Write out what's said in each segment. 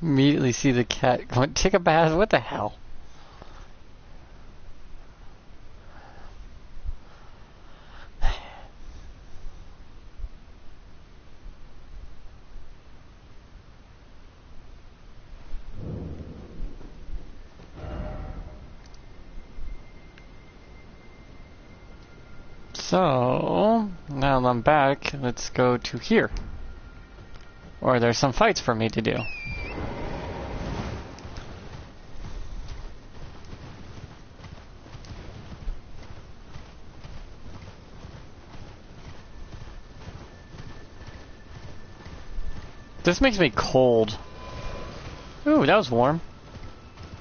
Immediately see the cat going, take a bath. What the hell? So, now that I'm back, let's go to here. Or there's some fights for me to do. This makes me cold. Ooh, that was warm.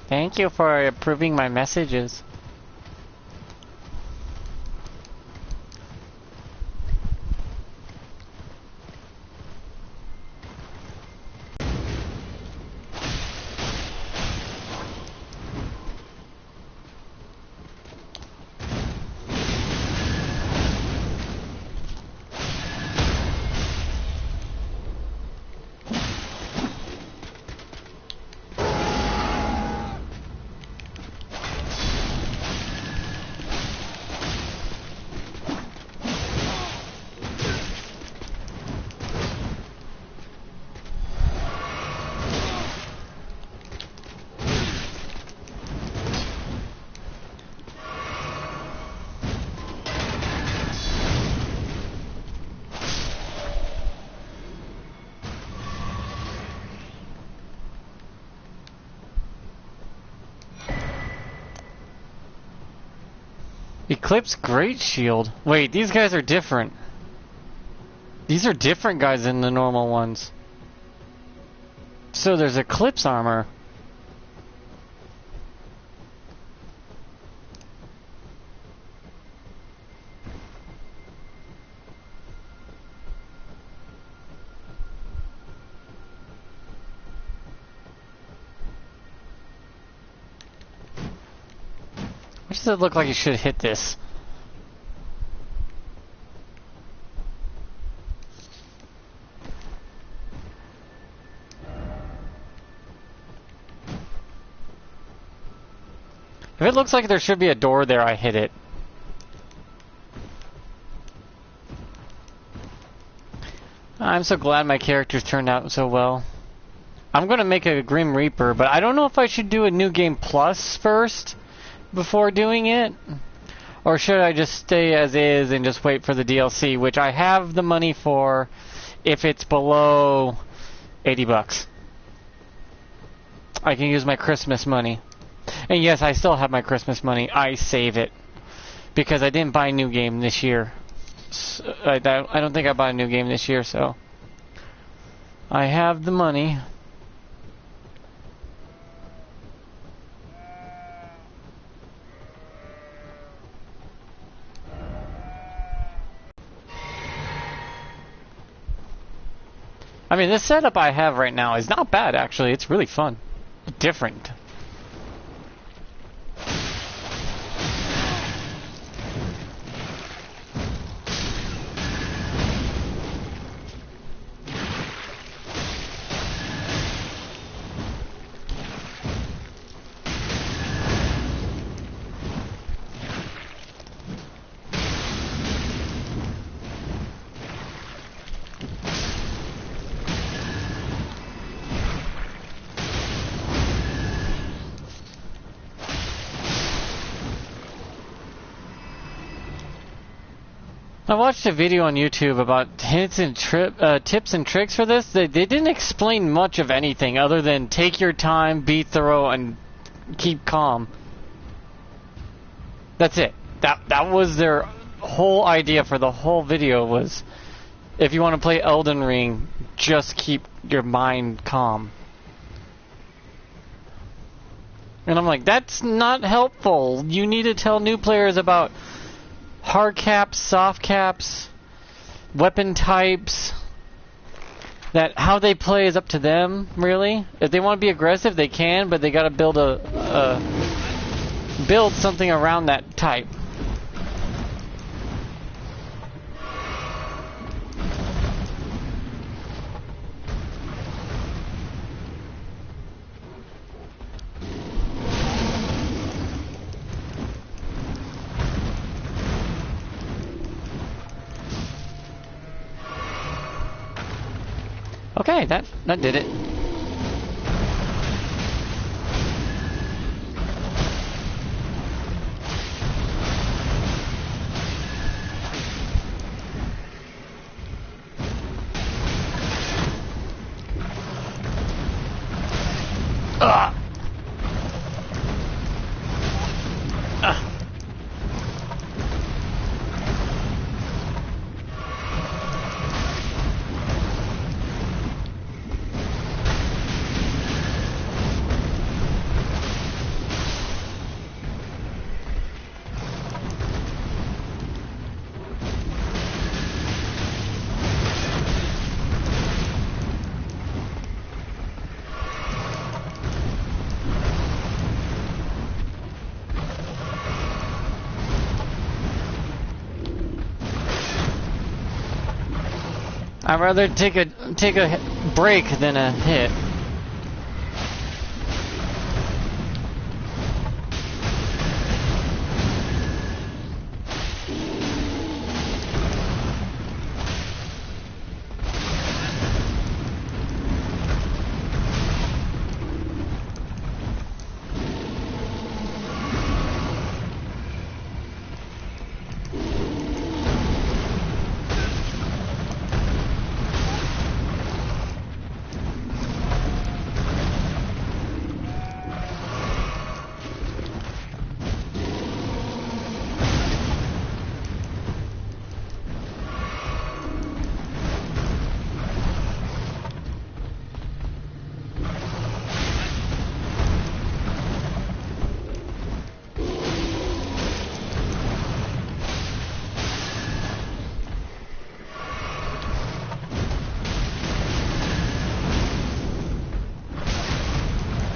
Thank you for approving my messages. Eclipse Great Shield. Wait, these guys are different. These are different guys than the normal ones. So there's Eclipse armor. Why does it look like you should hit this? If it looks like there should be a door there, I hit it. I'm so glad my characters turned out so well. I'm gonna make a Grim Reaper, but I don't know if I should do a New Game Plus first before doing it, or should I just stay as is and just wait for the DLC, which I have the money for if it's below 80 bucks. I can use my Christmas money. And yes, I still have my Christmas money. I save it because I didn't buy a new game this year. So, I don't think I bought a new game this year, so I have the money. I mean, this setup I have right now is not bad, actually. It's really fun. Different. I watched a video on YouTube about hints and tips and tricks for this. They didn't explain much of anything other than take your time, be thorough, and keep calm. That's it. That was their whole idea for the whole video was, if you want to play Elden Ring, just keep your mind calm. And I'm like, that's not helpful. You need to tell new players about hard caps, soft caps, weapon types, that how they play is up to them, really. If they want to be aggressive, they can, but they got to build build something around that type. Okay, that did it. Ugh. I'd rather take a break than a hit.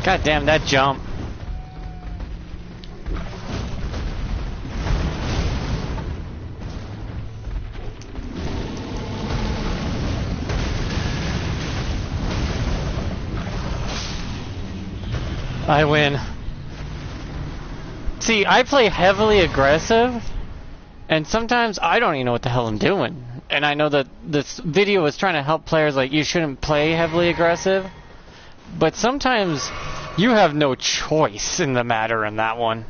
God damn that jump. I win. See, I play heavily aggressive, and sometimes I don't even know what the hell I'm doing. And I know that this video is trying to help players like you shouldn't play heavily aggressive, but sometimes you have no choice in the matter in that one.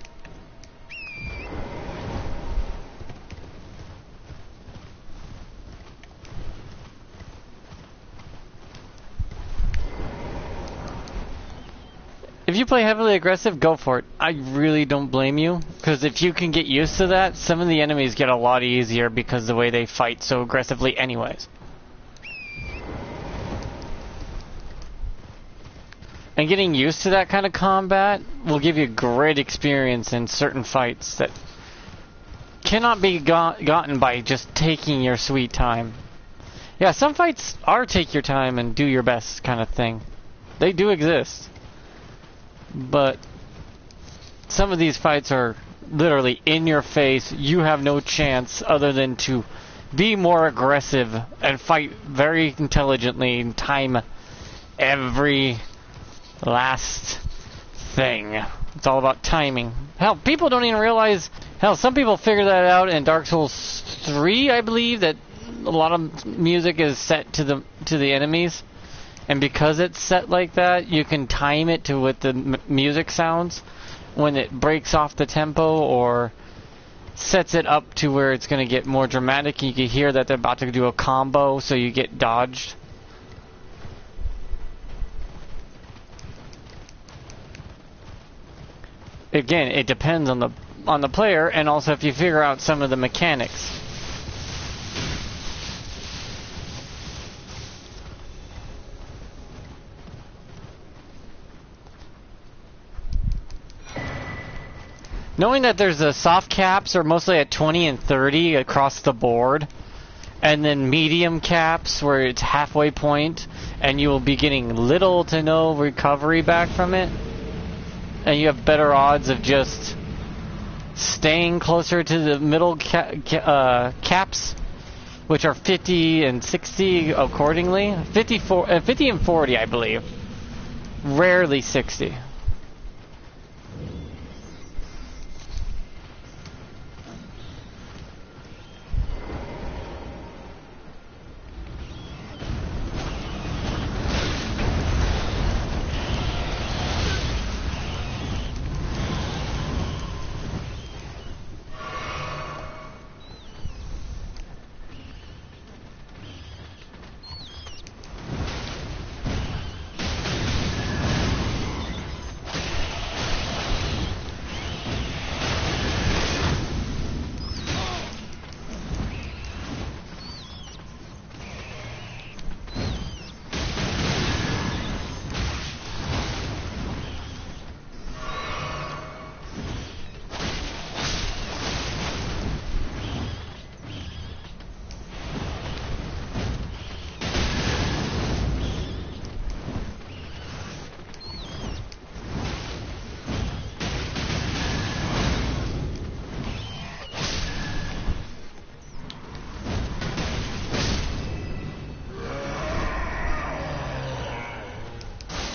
If you play heavily aggressive, go for it. I really don't blame you, because if you can get used to that, some of the enemies get a lot easier because of the way they fight so aggressively anyways. And getting used to that kind of combat will give you great experience in certain fights that cannot be gotten by just taking your sweet time. Yeah, some fights are take your time and do your best kind of thing. They do exist. But some of these fights are literally in your face. You have no chance other than to be more aggressive and fight very intelligently and time every last thing. It's all about timing. Hell, people don't even realize. Hell, some people figure that out in Dark Souls 3, I believe, that a lot of music is set to the enemies. And because it's set like that, you can time it to what the music sounds when it breaks off the tempo or sets it up to where it's going to get more dramatic. You can hear that they're about to do a combo, so you get dodged. Again, it depends on the player, and also if you figure out some of the mechanics. Knowing that there's the soft caps are mostly at 20 and 30 across the board, and then medium caps where it's halfway point, and you will be getting little to no recovery back from it, and you have better odds of just staying closer to the middle caps, which are 50 and 60 accordingly. 50 and 40, I believe. Rarely 60.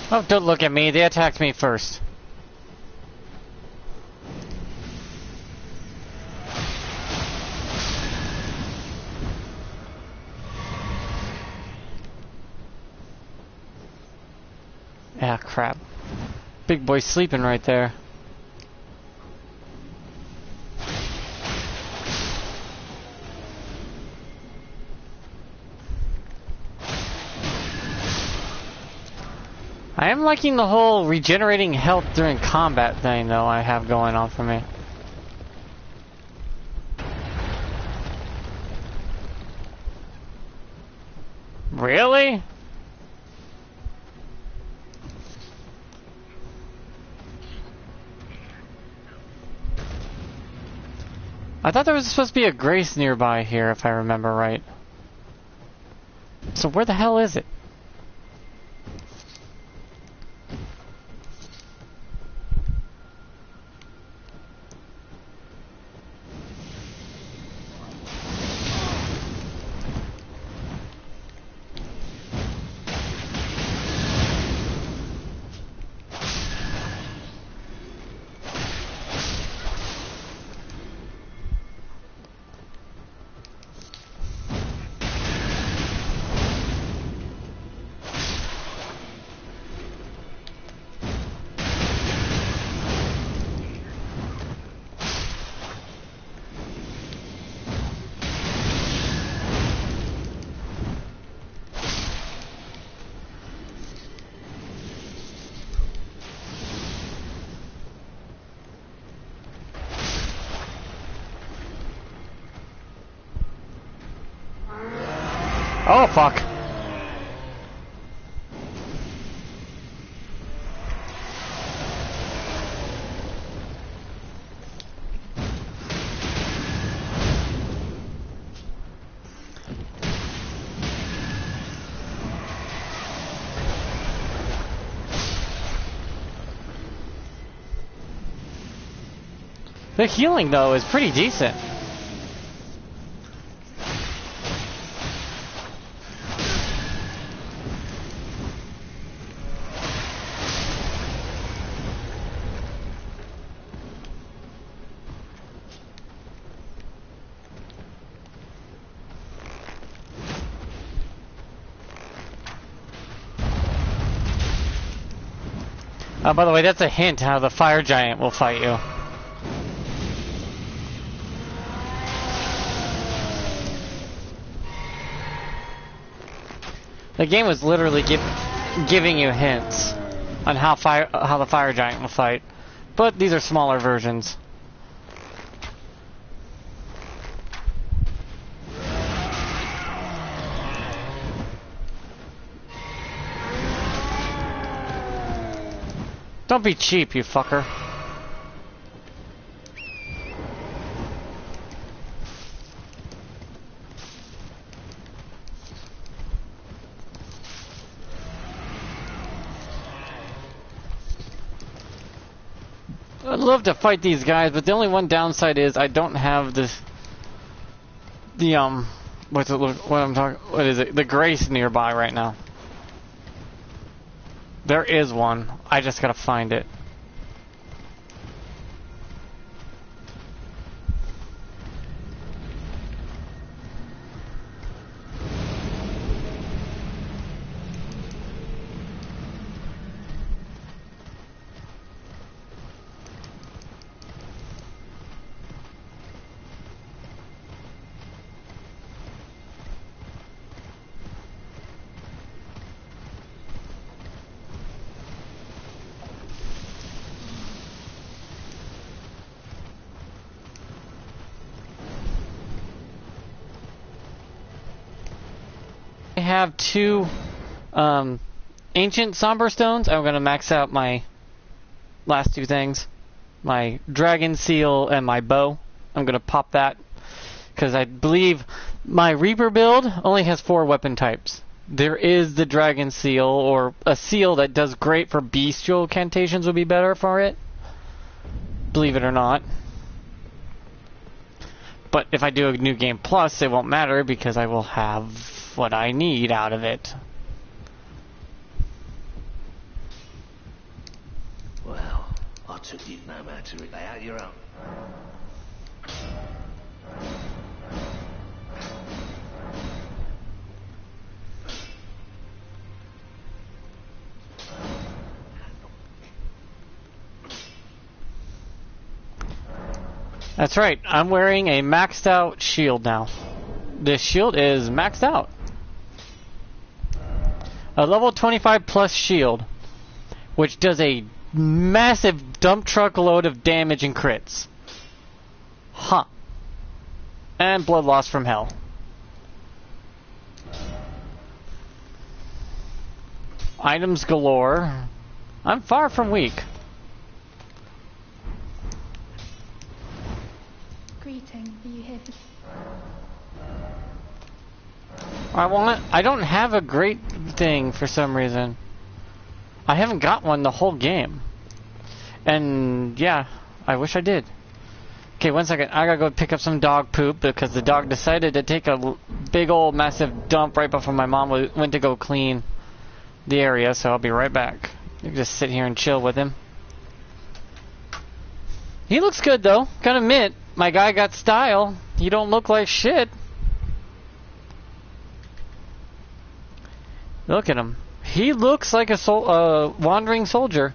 Oh, don't look at me. They attacked me first. Ah, crap. Big boy sleeping right there. I am liking the whole regenerating health during combat thing, though, I have going on for me. Really? I thought there was supposed to be a grace nearby here, if I remember right. So where the hell is it? Oh, fuck. The healing, though, is pretty decent. By the way, that's a hint how the fire giant will fight you. The game was literally giving you hints on how the fire giant will fight, but these are smaller versions. Don't be cheap, you fucker. I'd love to fight these guys, but the only one downside is I don't have the grace nearby right now. There is one. I just gotta find it. I have two ancient somber stones. I'm gonna max out my last two things, my dragon seal and my bow. I'm gonna pop that because I believe my Reaper build only has 4 weapon types. There is the dragon seal, or a seal that does great for bestial incantations would be better for it, believe it or not. But if I do a new game plus, it won't matter because I will have what I need out of it. took you no man to lay out your own. That's right, I'm wearing a maxed out shield now. This shield is maxed out. A level 25 plus shield, which does a massive dump truck load of damage and crits. Huh. And blood loss from hell. Items galore. I'm far from weak. Greeting, are you here for... I don't have a great thing for some reason. I haven't got one the whole game. And yeah, I wish I did. Okay, 1 second. I gotta go pick up some dog poop because the dog decided to take a big old massive dump right before my mom went to go clean the area, so I'll be right back. You can just sit here and chill with him. He looks good though, gotta admit. My guy got style. He don't look like shit. Look at him. He looks like a wandering soldier.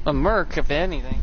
A merc, if anything.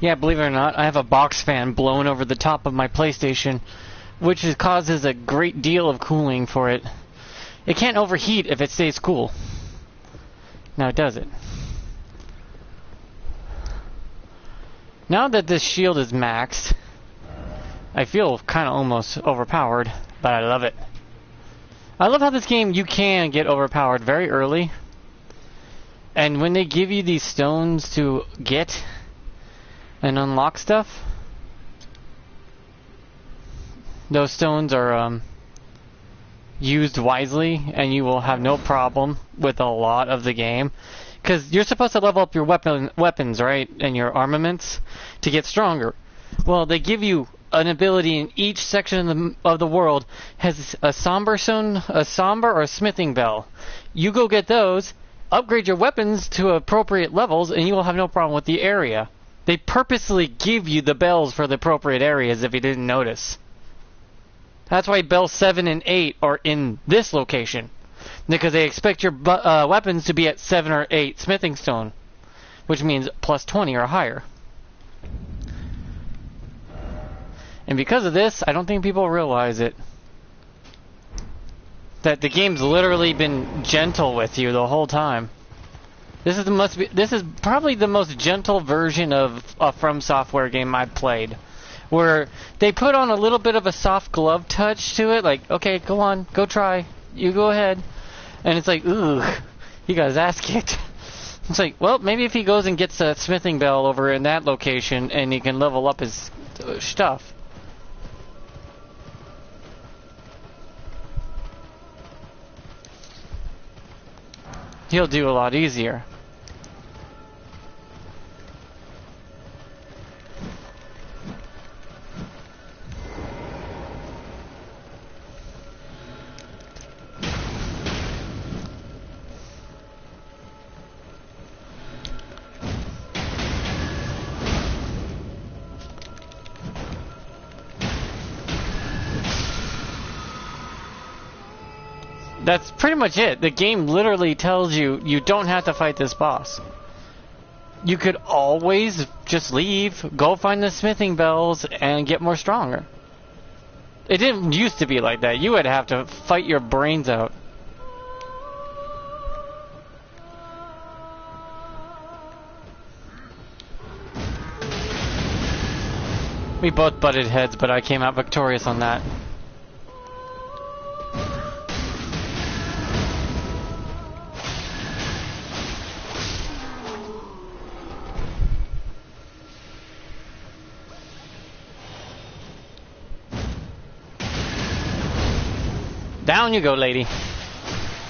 Yeah, believe it or not, I have a box fan blowing over the top of my PlayStation, which causes a great deal of cooling for it. It can't overheat if it stays cool. Now it does it. Now that this shield is maxed, I feel kind of almost overpowered, but I love it. I love how this game you can get overpowered very early. And when they give you these stones to get and unlock stuff, those stones are used wisely, and you will have no problem with a lot of the game. Because you're supposed to level up your weapons, right, and your armaments to get stronger. Well, they give you an ability in each section of the world has a somber stone, a somber or a smithing bell. You go get those, upgrade your weapons to appropriate levels, and you will have no problem with the area. They purposely give you the bells for the appropriate areas if you didn't notice. That's why bells 7 and 8 are in this location. Because they expect your weapons to be at 7 or 8 smithing stone. Which means plus 20 or higher. And because of this, I don't think people realize it. That the game's literally been gentle with you the whole time. This is probably the most gentle version of a From Software game I've played, where they put on a little bit of a soft glove touch to it, like, okay, go on, go try, you go ahead, and it's like, ooh, he got his ass kicked. It's like, well, maybe if he goes and gets a smithing bell over in that location, and he can level up his stuff. He'll do a lot easier. That's pretty much it. The game literally tells you you don't have to fight this boss. You could always just leave, go find the smithing bells, and get more stronger. It didn't used to be like that. You would have to fight your brains out. We both butted heads, but I came out victorious on that. Down you go, lady.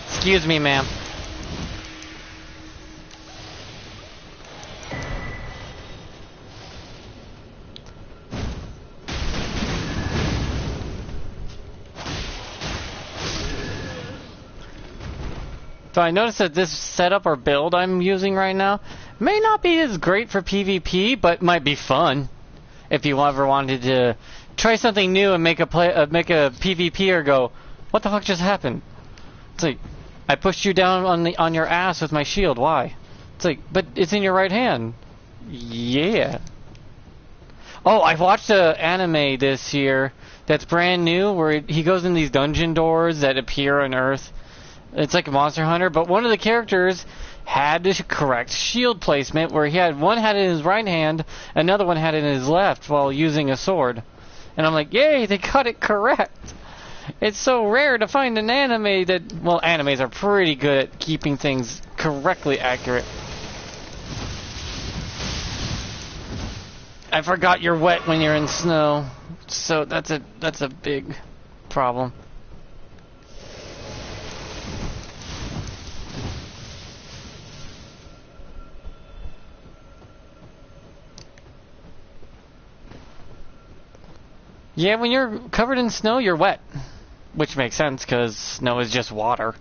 Excuse me, ma'am. So I noticed that this setup or build I'm using right now may not be as great for PvP, but might be fun if you ever wanted to try something new and make a PvPer go, what the fuck just happened? It's like, I pushed you down on your ass with my shield. Why? It's like, but it's in your right hand. Yeah. Oh, I watched an anime this year that's brand new where he goes in these dungeon doors that appear on Earth. It's like a Monster Hunter, but one of the characters had the correct shield placement where one had it in his right hand, another one had it in his left while using a sword. And I'm like, yay, they got it correct. It's so rare to find an anime that, well, animes are pretty good at keeping things correctly accurate. I forgot you're wet when you're in snow, so that's a big problem. Yeah, when you're covered in snow, you're wet. Which makes sense, because snow is just water.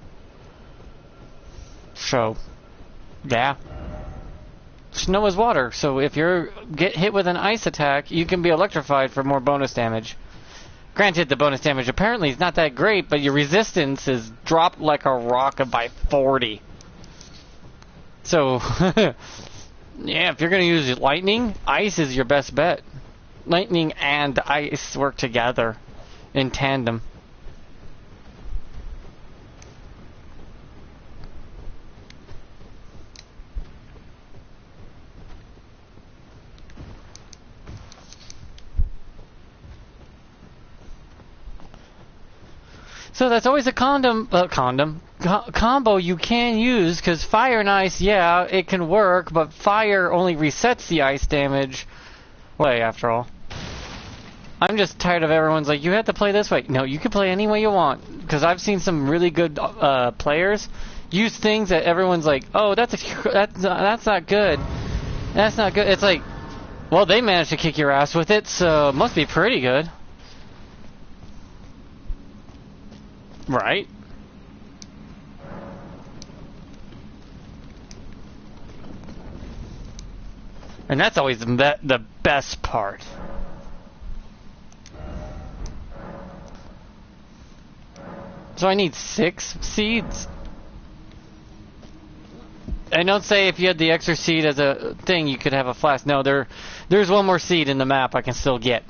So, yeah. Snow is water, so if you get hit with an ice attack, you can be electrified for more bonus damage. Granted, the bonus damage apparently is not that great, but your resistance is dropped like a rock by 40. So, yeah, if you're going to use lightning, ice is your best bet. Lightning and ice work together in tandem. So that's always a combo you can use, because fire and ice, yeah, it can work, but fire only resets the ice damage. Way, after all. I'm just tired of everyone's like, you have to play this way. No, you can play any way you want, because I've seen some really good players use things that everyone's like, oh, that's not good. That's not good. It's like, well, they managed to kick your ass with it, so it must be pretty good. Right? And that's always the best part. So I need 6 seeds. I don't say if you had the extra seed as a thing, you could have a flask. No, there's one more seed in the map I can still get.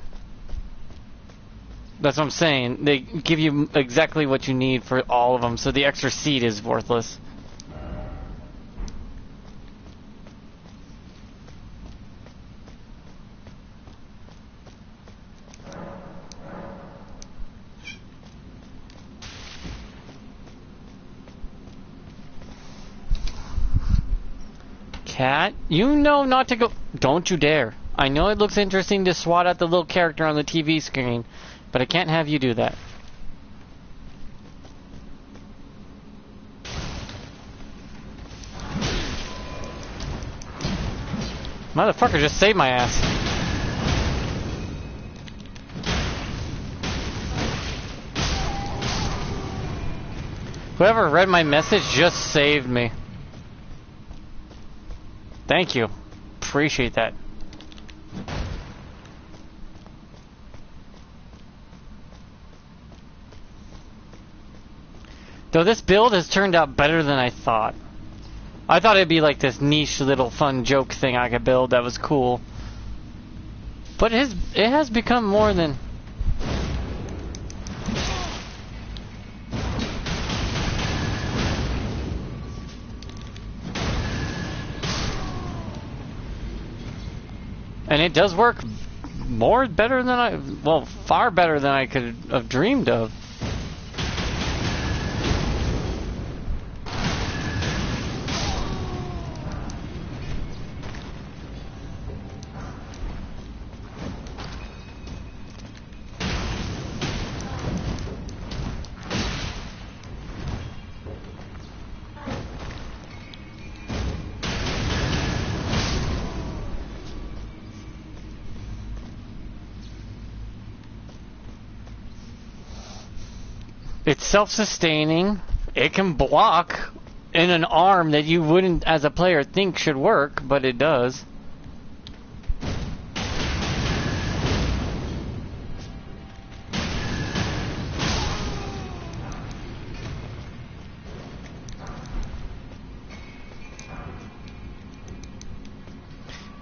That's what I'm saying. They give you exactly what you need for all of them, so the extra seed is worthless. Cat, you know not to go. Don't you dare. I know it looks interesting to swat at the little character on the TV screen, but I can't have you do that. Motherfucker just saved my ass. Whoever read my message just saved me. Thank you. Appreciate that. Though this build has turned out better than I thought. I thought it'd be like this niche little fun joke thing I could build that was cool. But it has become more than... And it does work better than well, far better than I could have dreamed of. It's self-sustaining. It can block in an arm that you wouldn't, as a player, think should work, but it does.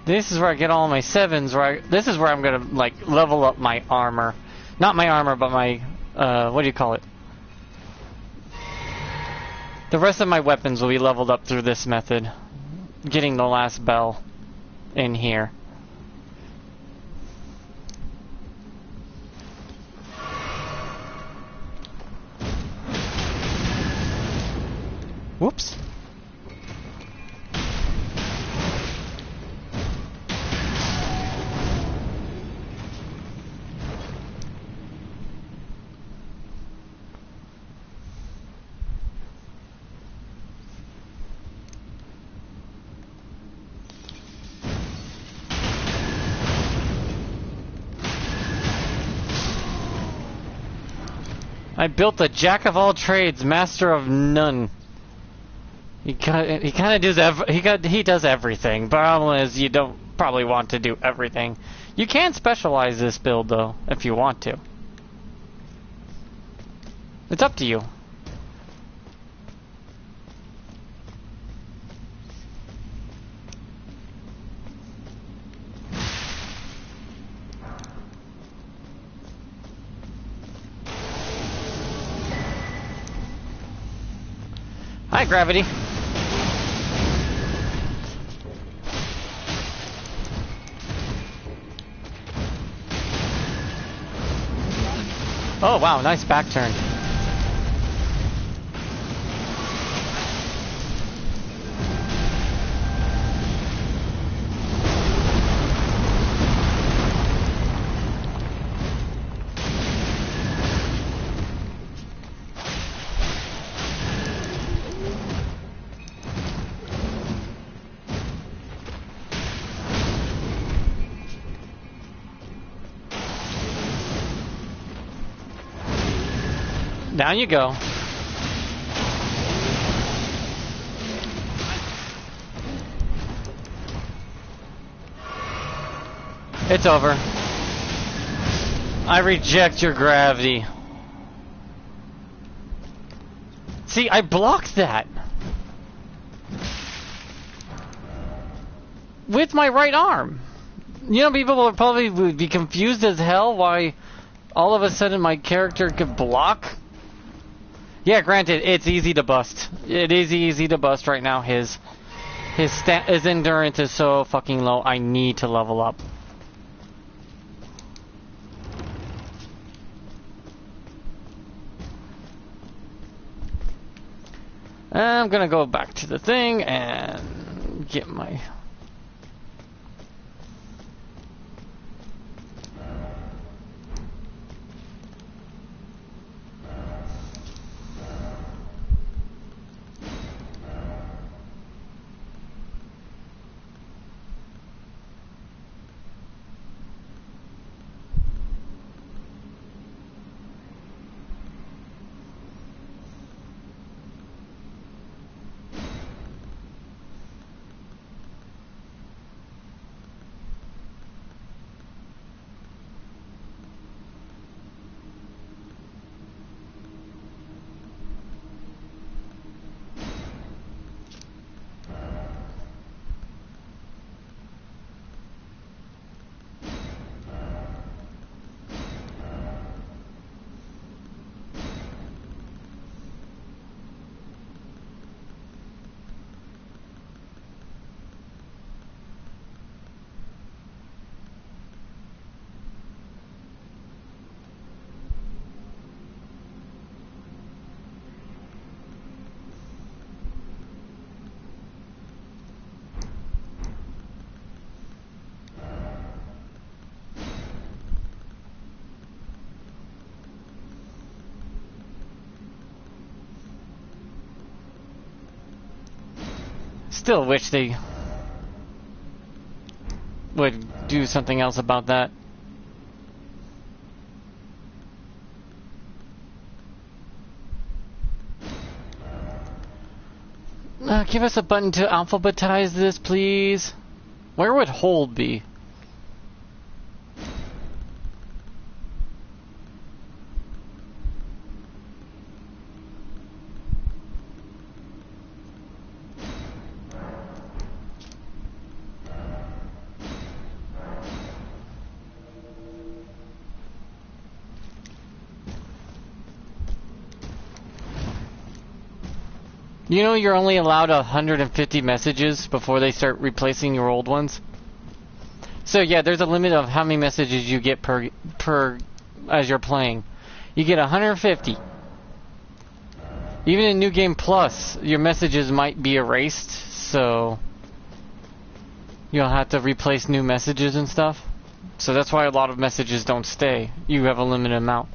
This is where I get all my 7s. This is where I'm gonna like level up my armor, not my armor, but my what do you call it? The rest of my weapons will be leveled up through this method. Getting the last bell in here. Whoops. I built a jack of all trades, master of none. He kind of does he does everything. Problem is, you don't probably want to do everything. You can specialize this build though, if you want to. It's up to you. Hi, Gravity. Oh, wow, nice back turn. Down you go. It's over. I reject your gravity. See, I blocked that. With my right arm. You know, people would probably be confused as hell why all of a sudden my character could block. Yeah, granted, it's easy to bust. It is easy to bust right now. His endurance is so fucking low. I need to level up. I'm gonna go back to the thing and get my... still wish they would do something else about that. Give us a button to alphabetize this, please. Where would hold be? You know you're only allowed 150 messages before they start replacing your old ones? So yeah, there's a limit of how many messages you get per as you're playing. You get 150. Even in New Game Plus, your messages might be erased, so you'll have to replace new messages and stuff. So that's why a lot of messages don't stay. You have a limited amount.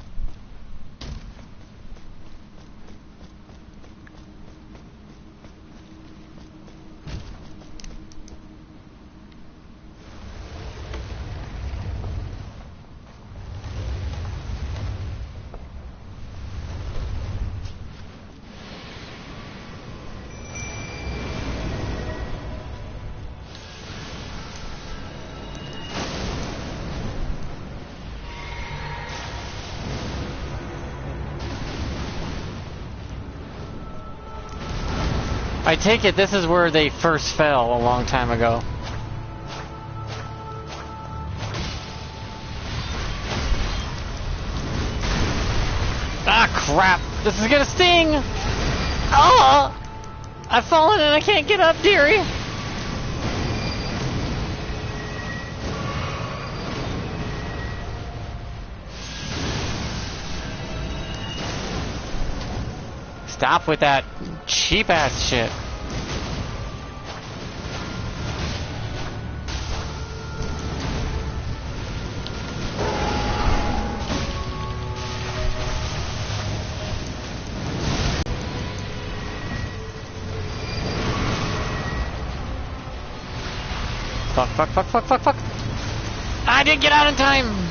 I take it this is where they first fell a long time ago. Ah, crap! This is gonna sting! Oh! I've fallen and I can't get up, dearie! Stop with that cheap ass shit. Fuck. I didn't get out in time!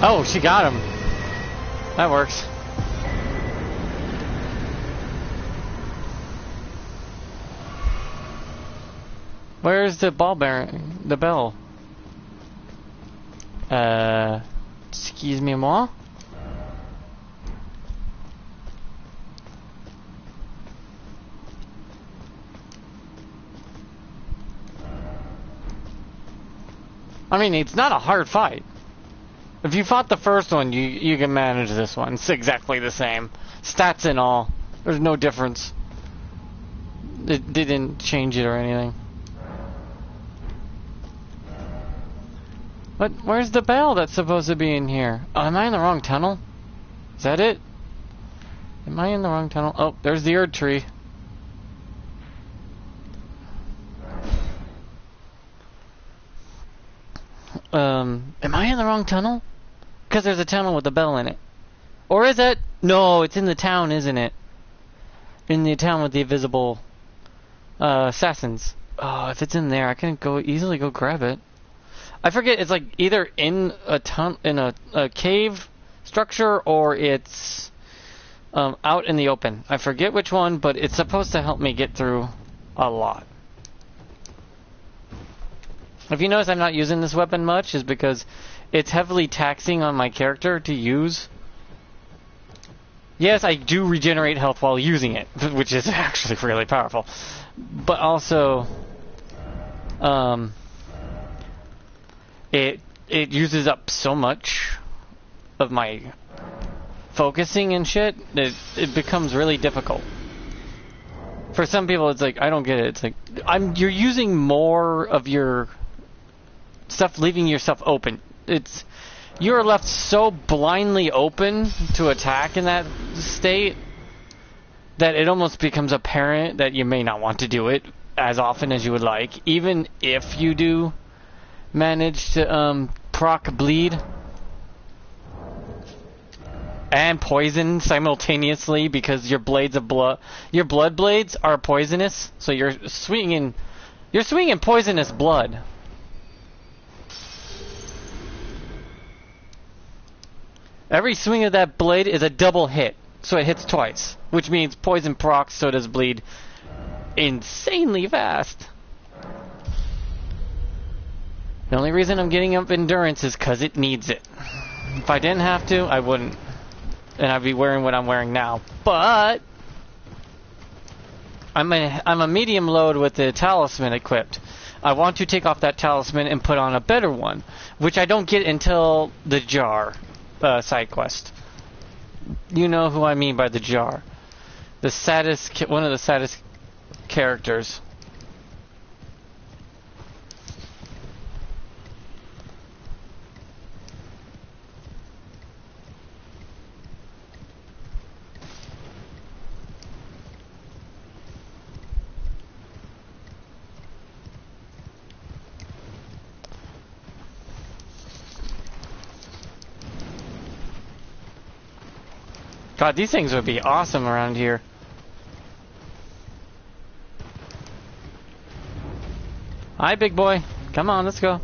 Oh, she got him. That works. Where's the ball bearing? The bell? Excuse-moi? I mean, it's not a hard fight. If you fought the first one, you can manage this one. It's exactly the same. Stats and all. There's no difference. It didn't change it or anything. But where's the bell that's supposed to be in here? Oh, am I in the wrong tunnel? Is that it? Am I in the wrong tunnel? Oh, there's the Erd tree. Am I in the wrong tunnel? Because there's a tunnel with a bell in it. Or is it? No, it's in the town, isn't it? In the town with the invisible assassins. Oh, if it's in there, I can easily go grab it. I forget, it's like either in a cave structure or it's out in the open. I forget which one, but it's supposed to help me get through a lot. If you notice I'm not using this weapon much, is because it's heavily taxing on my character to use. Yes, I do regenerate health while using it, which is actually really powerful. But also, it uses up so much of my focusing and shit that it becomes really difficult. For some people, it's like, I don't get it. It's like, you're using more of your stuff, leaving yourself open. You're left so blindly open to attack in that state that it almost becomes apparent that you may not want to do it as often as you would like, even if you do manage to proc bleed and poison simultaneously, because your blood blades are poisonous, so you're swinging poisonous blood. Every swing of that blade is a double hit, so it hits twice, which means poison procs, so does bleed insanely fast. The only reason I'm getting up endurance is because it needs it. If I didn't have to, I wouldn't. And I'd be wearing what I'm wearing now. But I'm a medium load with the talisman equipped. I want to take off that talisman and put on a better one, which I don't get until the jar side quest. You know who I mean by the jar. One of the saddest characters. God, these things would be awesome around here. Hi, big boy. Come on, let's go.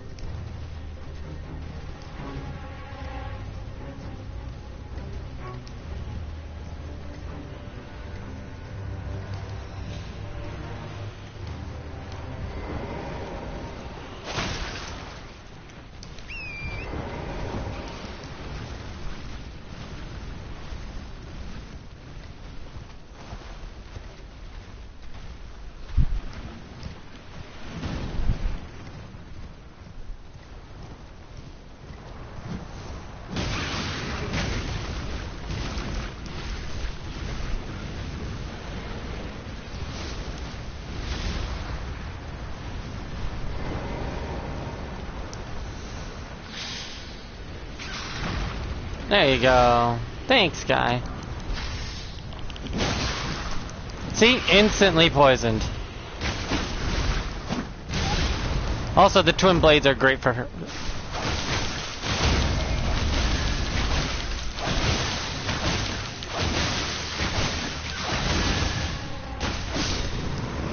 There you go. Thanks, guy. See? Instantly poisoned. Also, the twin blades are great for her.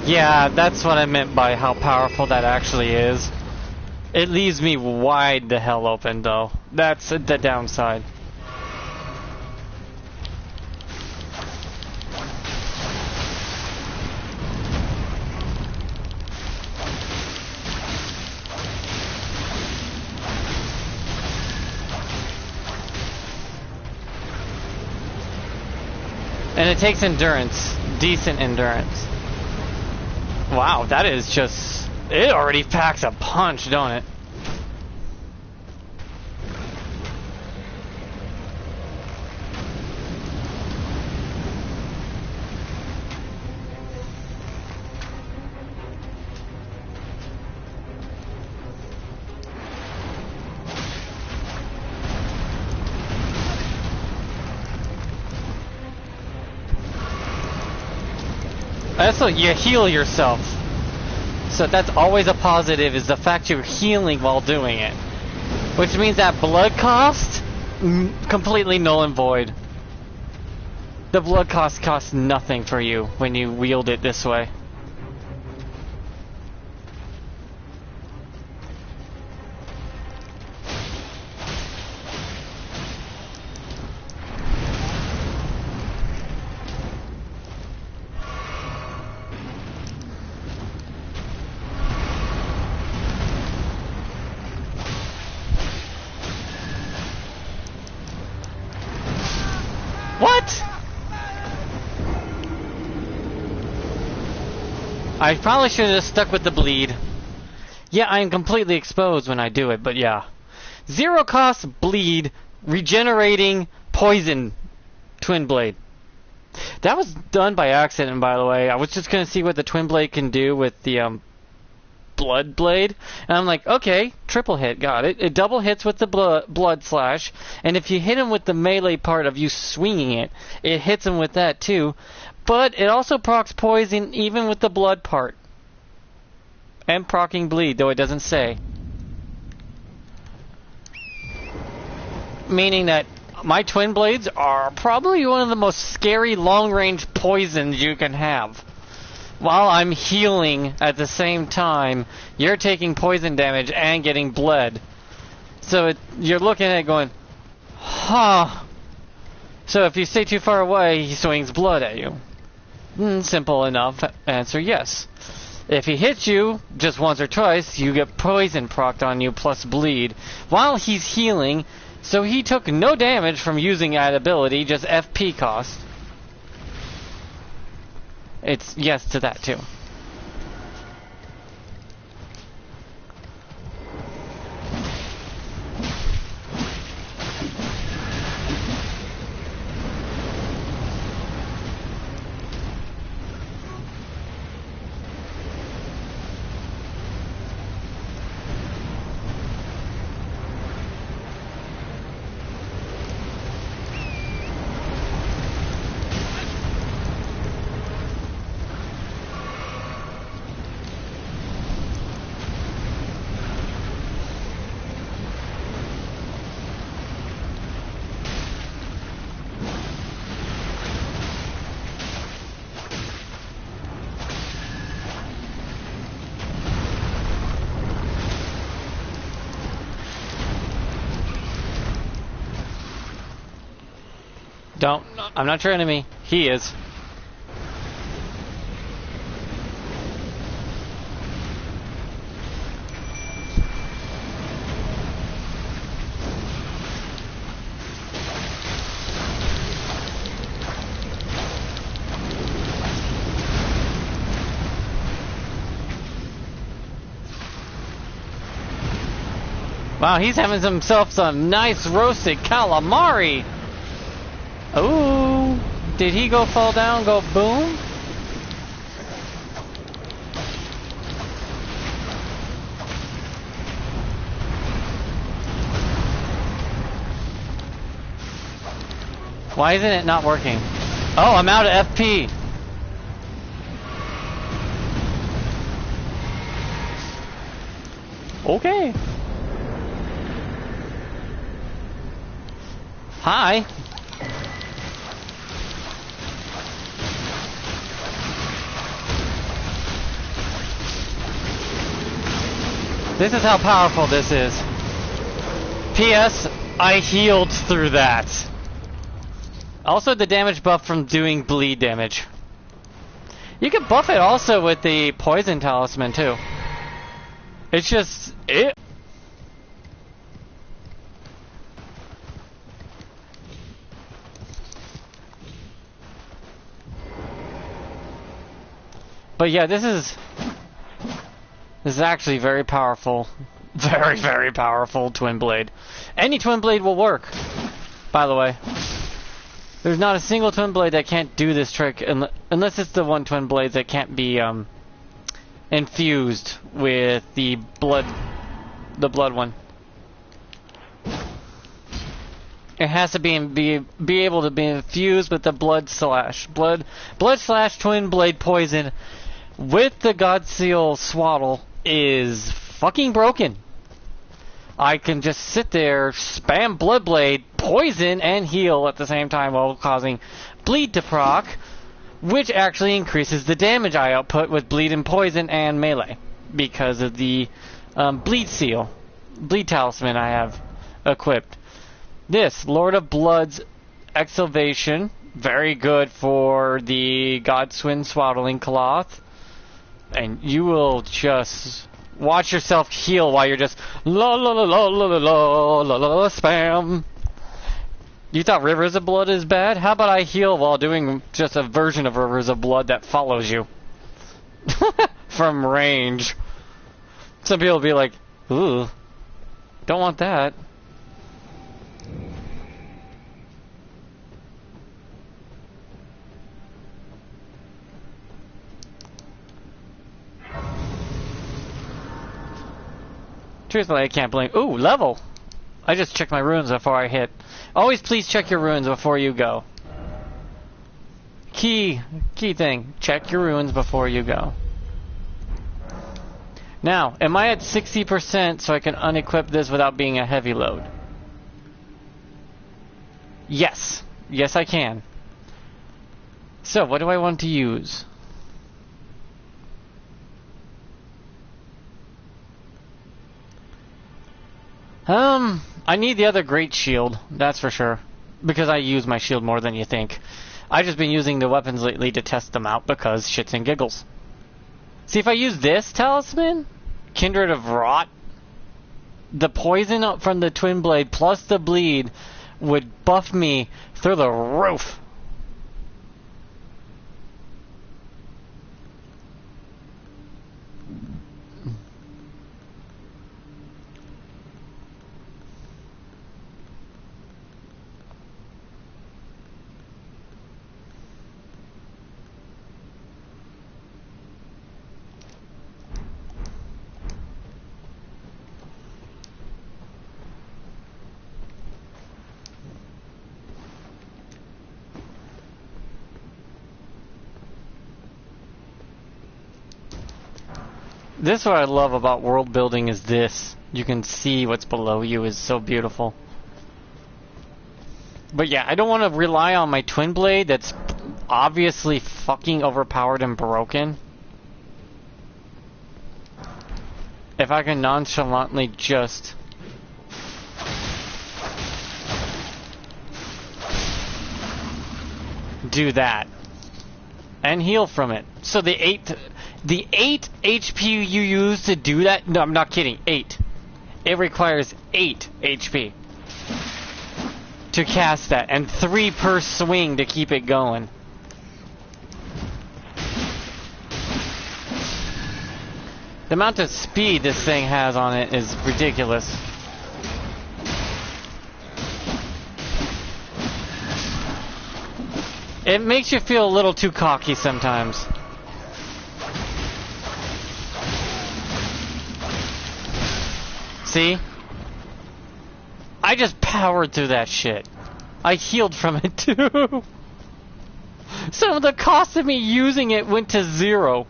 Yeah, that's what I meant by how powerful that actually is. It leaves me wide the hell open, though. That's the downside. And it takes endurance. Decent endurance. Wow, that is just... It already packs a punch, don't it? Also, you heal yourself. So that's always a positive, is the fact you're healing while doing it. Which means that blood cost, completely null and void. The blood cost costs nothing for you when you wield it this way. I probably should have stuck with the bleed. Yeah, I am completely exposed when I do it, but yeah. 0 cost bleed, regenerating poison twin blade. That was done by accident, by the way. I was just gonna see what the twin blade can do with the blood blade, and I'm like, okay, triple hit, got it. It double hits with the blood slash, and if you hit him with the melee part of you swinging it, it hits him with that too. But it also procs poison even with the blood part. And procking bleed, though it doesn't say. Meaning that my twin blades are probably one of the most scary long-range poisons you can have. While I'm healing at the same time, you're taking poison damage and getting bled. So you're looking at it going, huh. So if you stay too far away, he swings blood at you. Simple enough answer, yes. If he hits you just once or twice, you get poison procced on you plus bleed while he's healing, so he took no damage from using that ability, just FP cost. It's yes to that too. Don't. I'm not your enemy. He is. Wow, he's having himself some nice roasted calamari. Ooh, did he go fall down, go boom? Why isn't it not working? Oh, I'm out of FP. Okay. Hi. This is how powerful this is. P.S. I healed through that. Also the damage buff from doing bleed damage. You can buff it also with the poison talisman too. It's just it. But yeah, this is actually very powerful. Very, very powerful twin blade. Any twin blade will work, by the way. There's not a single twin blade that can't do this trick, unless it's the one twin blade that can't be infused with the blood one. It has to be able to be infused with the blood slash twin blade poison with the God Seal swaddle is fucking broken. I can just sit there, spam blood blade, poison, and heal at the same time while causing bleed to proc, which actually increases the damage I output with bleed and poison and melee because of the bleed talisman I have equipped. This Lord of Blood's Exhalation, very good for the Godswin Swaddling Cloth. And you will just watch yourself heal while you're just la la la la la la la la spam. You thought Rivers of Blood is bad? How about I heal while doing just a version of Rivers of Blood that follows you? from range. Some people will be like, ooh, don't want that. Truthfully, I can't blame. Ooh, level! I just checked my runes before I hit. Always please check your runes before you go. Key thing. Check your runes before you go. Now, am I at 60% so I can unequip this without being a heavy load? Yes. Yes, I can. So, what do I want to use? I need the other great shield, that's for sure. Because I use my shield more than you think. I've just been using the weapons lately to test them out because shits and giggles. See, if I use this talisman, Kindred of Rot, the poison up from the Twin Blade plus the bleed would buff me through the roof. This is what I love about world building is this. You can see what's below you is so beautiful. But yeah, I don't want to rely on my twin blade that's obviously fucking overpowered and broken. If I can nonchalantly just do that and heal from it. So the 8 HP you use to do that, no, I'm not kidding, 8. It requires 8 HP to cast that, and 3 per swing to keep it going. The amount of speed this thing has on it is ridiculous. It makes you feel a little too cocky sometimes. See? I just powered through that shit. I healed from it too. So the cost of me using it went to 0.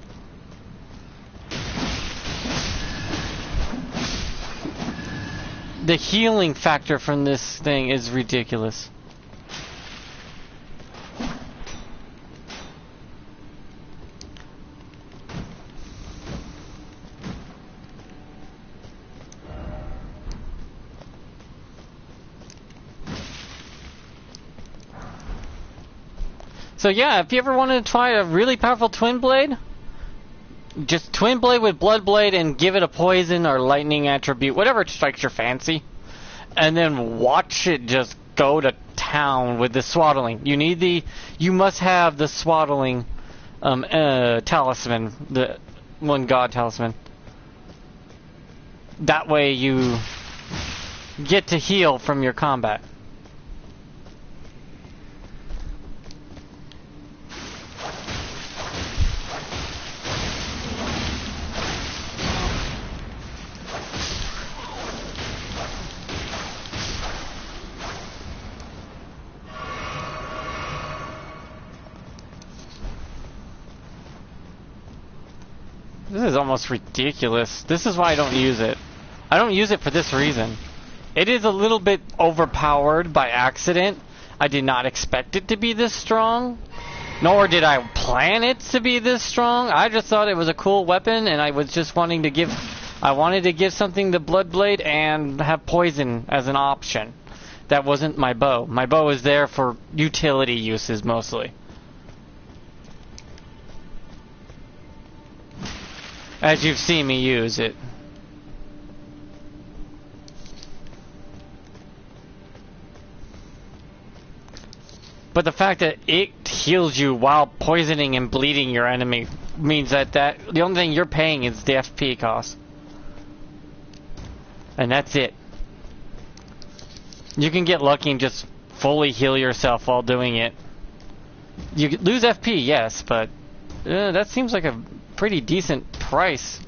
The healing factor from this thing is ridiculous. So yeah, if you ever wanted to try a really powerful twin blade, just twin blade with blood blade and give it a poison or lightning attribute, whatever strikes your fancy, and then watch it just go to town with the swaddling. You must have the swaddling talisman, the one god talisman. That way you get to heal from your combat. This is almost ridiculous. This is why I don't use it. I don't use it for this reason. It is a little bit overpowered by accident. I did not expect it to be this strong. Nor did I plan it to be this strong. I just thought it was a cool weapon and I was just wanting to give... I wanted to give something the blood blade and have poison as an option. That wasn't my bow. My bow is there for utility uses mostly. As you've seen me use it. But the fact that it heals you while poisoning and bleeding your enemy means that the only thing you're paying is the FP cost. And that's it. You can get lucky and just fully heal yourself while doing it. You lose FP, yes, but that seems like a pretty decent price.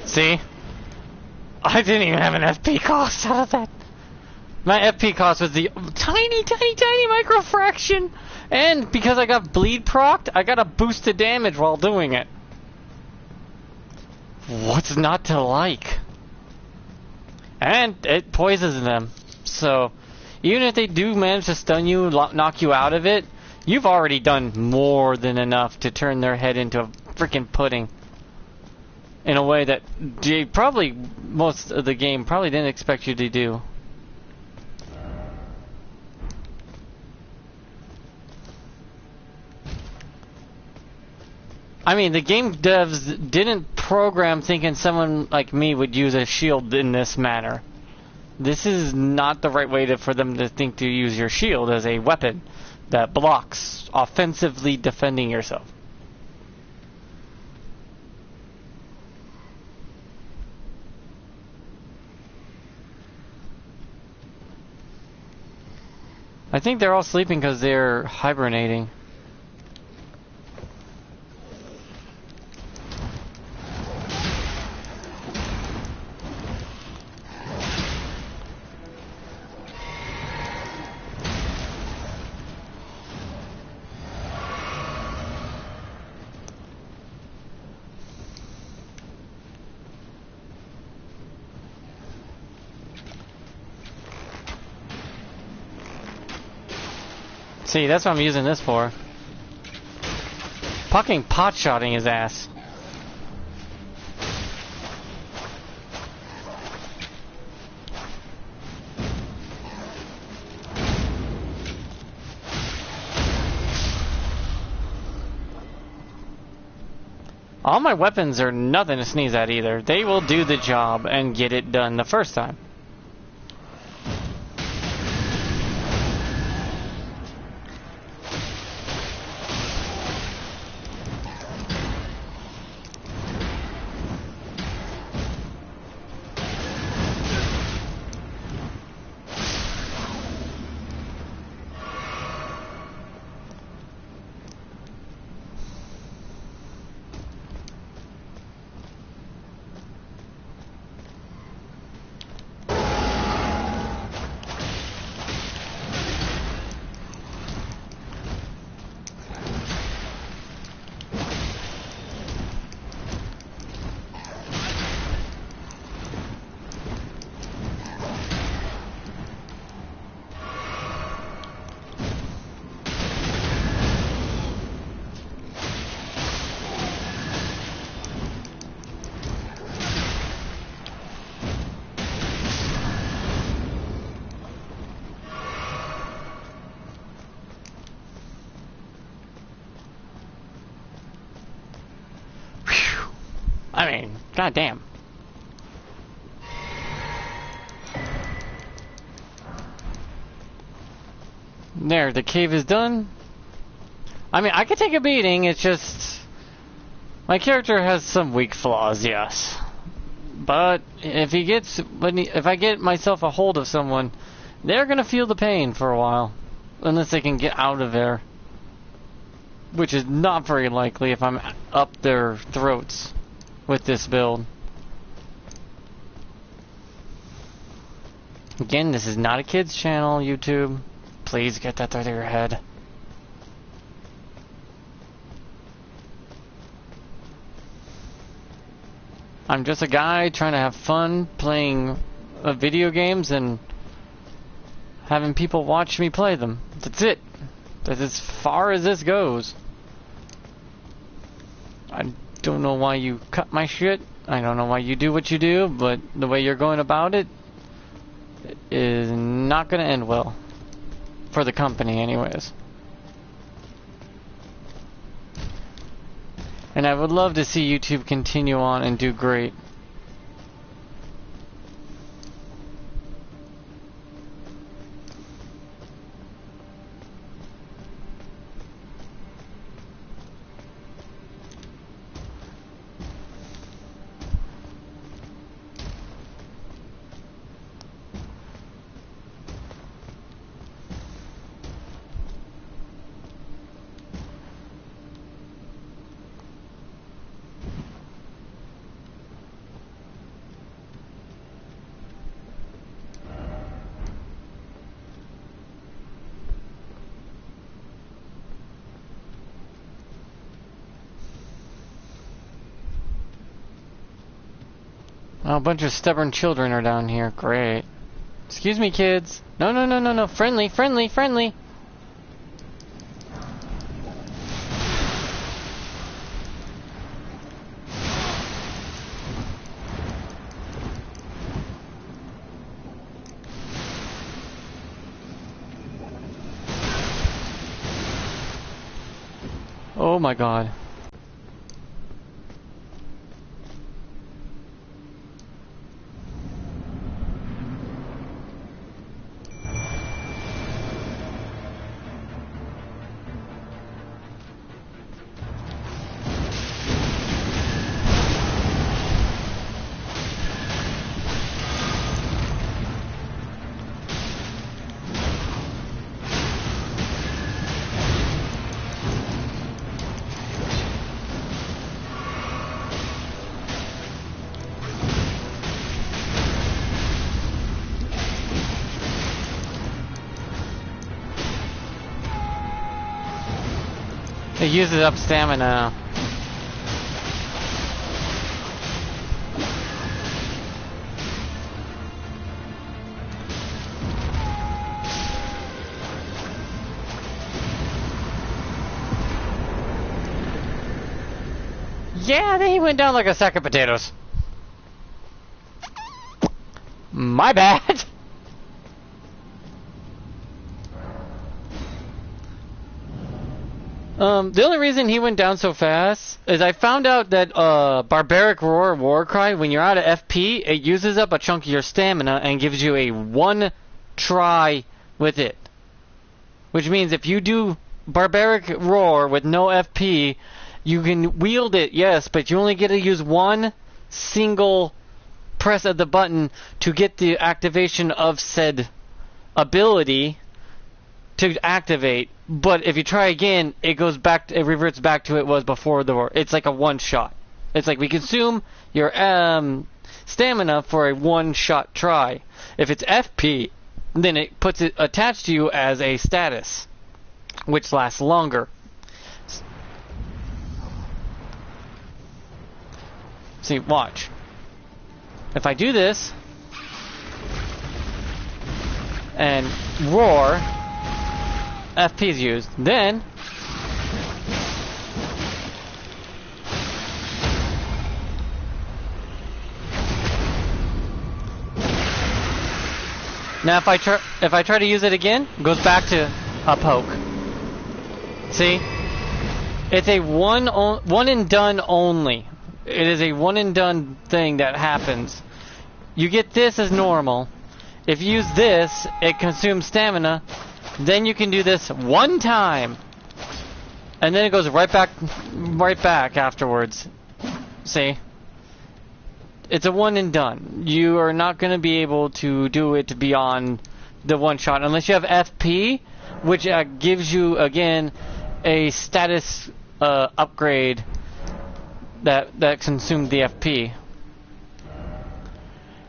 See? I didn't even have an FP cost out of that. My FP cost was the tiny micro fraction. And because I got bleed procced, I got a boost to damage while doing it. What's not to like? And it poisons them. So, even if they do manage to stun you, knock you out of it, you've already done more than enough to turn their head into a freaking pudding. In a way that most of the game probably didn't expect you to do. I mean, the game devs didn't program thinking someone like me would use a shield in this manner. This is not the right way for them to think to use your shield as a weapon that blocks, offensively defending yourself. I think they're all sleeping because they're hibernating. See, that's what I'm using this for. Fucking pot-shotting his ass. All my weapons are nothing to sneeze at either. They will do the job and get it done the first time. I mean, goddamn. There, the cave is done. I mean, I could take a beating, it's just... my character has some weak flaws, yes. But if if I get myself a hold of someone, they're gonna feel the pain for a while. Unless they can get out of there. Which is not very likely if I'm up their throats with this build. Again, this is not a kids channel, YouTube. Please get that out of your head. I'm just a guy trying to have fun playing video games and having people watch me play them. That's it. That's as far as this goes. I don't know why you cut my shit. I don't know why you do what you do, but the way you're going about it is not going to end well. For the company, anyways. And I would love to see YouTube continue on and do great. Oh, a bunch of stubborn children are down here. Great. Excuse me, kids. No, no, no, no, no. Friendly, friendly, friendly. Oh my god. It uses up stamina. Yeah, then he went down like a sack of potatoes. My bad. The only reason he went down so fast is I found out that Barbaric Roar War Cry, when you're out of FP, it uses up a chunk of your stamina and gives you a one try with it. Which means if you do Barbaric Roar with no FP, you can wield it, yes, but you only get to use one single press of the button to get the activation of said ability to activate. But if you try again, it goes back. It reverts back to it was before the war. It's like a one shot. It's like we consume your stamina for a one shot try. If it's FP, then it puts it attached to you as a status, which lasts longer. See, watch. If I do this and roar, FP is used. Then now if I try to use it again, it goes back to a poke. See? It's a one and done only. It is a one and done thing that happens. You get this as normal. If you use this, it consumes stamina. Then you can do this one time, and then it goes right back afterwards. See? It's a one and done. You are not going to be able to do it beyond the one shot unless you have FP, which gives you again a status upgrade that consumed the FP.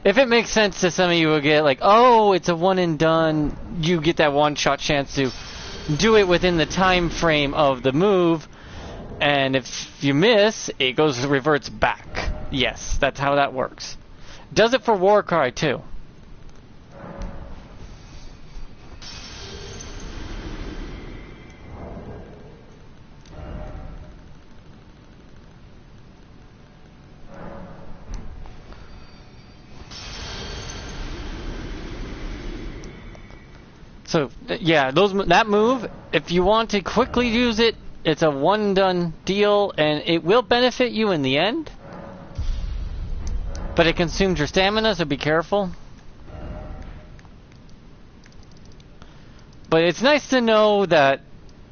If it makes sense to some of you, will get like, oh, it's a one and done. You get that one shot chance to do it within the time frame of the move, and if you miss, it reverts back. Yes, that's how that works. Does it for Warcry too. So yeah, that move, if you want to quickly use it, it's a one done deal, and it will benefit you in the end. But it consumes your stamina, so be careful. But it's nice to know that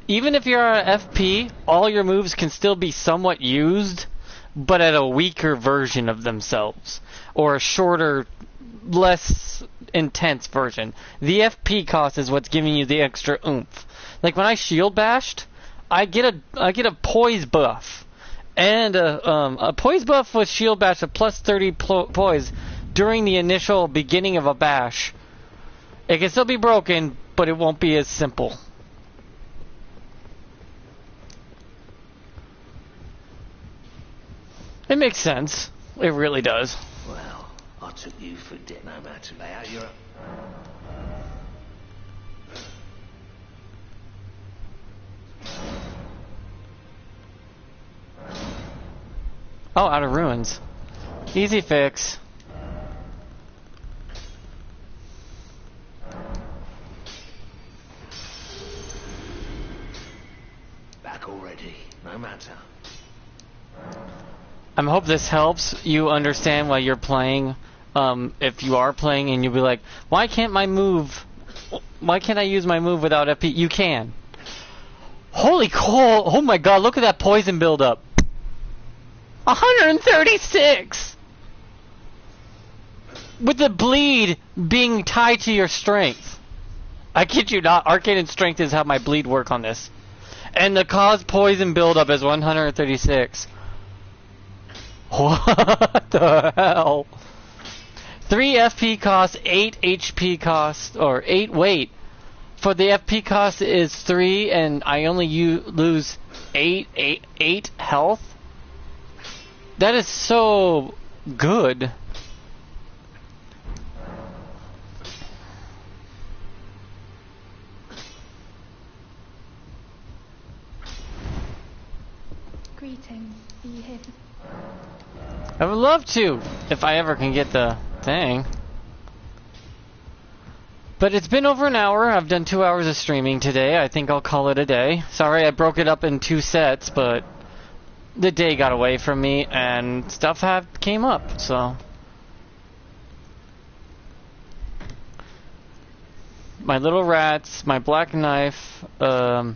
even if you're at FP, all your moves can still be somewhat used, but at a weaker version of themselves. Or a shorter, less intense version. The FP cost is what's giving you the extra oomph. Like when I shield bashed, I get a poise buff. And a poise buff with shield bash of plus 30 poise during the initial beginning of a bash. It can still be broken, but it won't be as simple. It makes sense. It really does. Well, I took you for dead. No matter to lay out your own. Oh, out of ruins. Easy fix. Back already. No matter. I hope this helps you understand why you're playing. If you are playing and you'll be like, why can't I use my move without FP? You can. Holy cow! Oh my god, look at that poison buildup. 136! With the bleed being tied to your strength. I kid you not, arcane and strength is how my bleed work on this. And the cause poison buildup is 136. What the hell? 3 FP cost, 8 HP cost, or 8 weight. For the FP cost is 3, and I only lose 8 health. That is so good. Greetings. Are you here for... I would love to, if I ever can get the thing. But it's been over an hour. I've done 2 hours of streaming today. I think I'll call it a day. Sorry I broke it up in 2 sets, but the day got away from me and stuff came up, so. My little rats, my black knife, I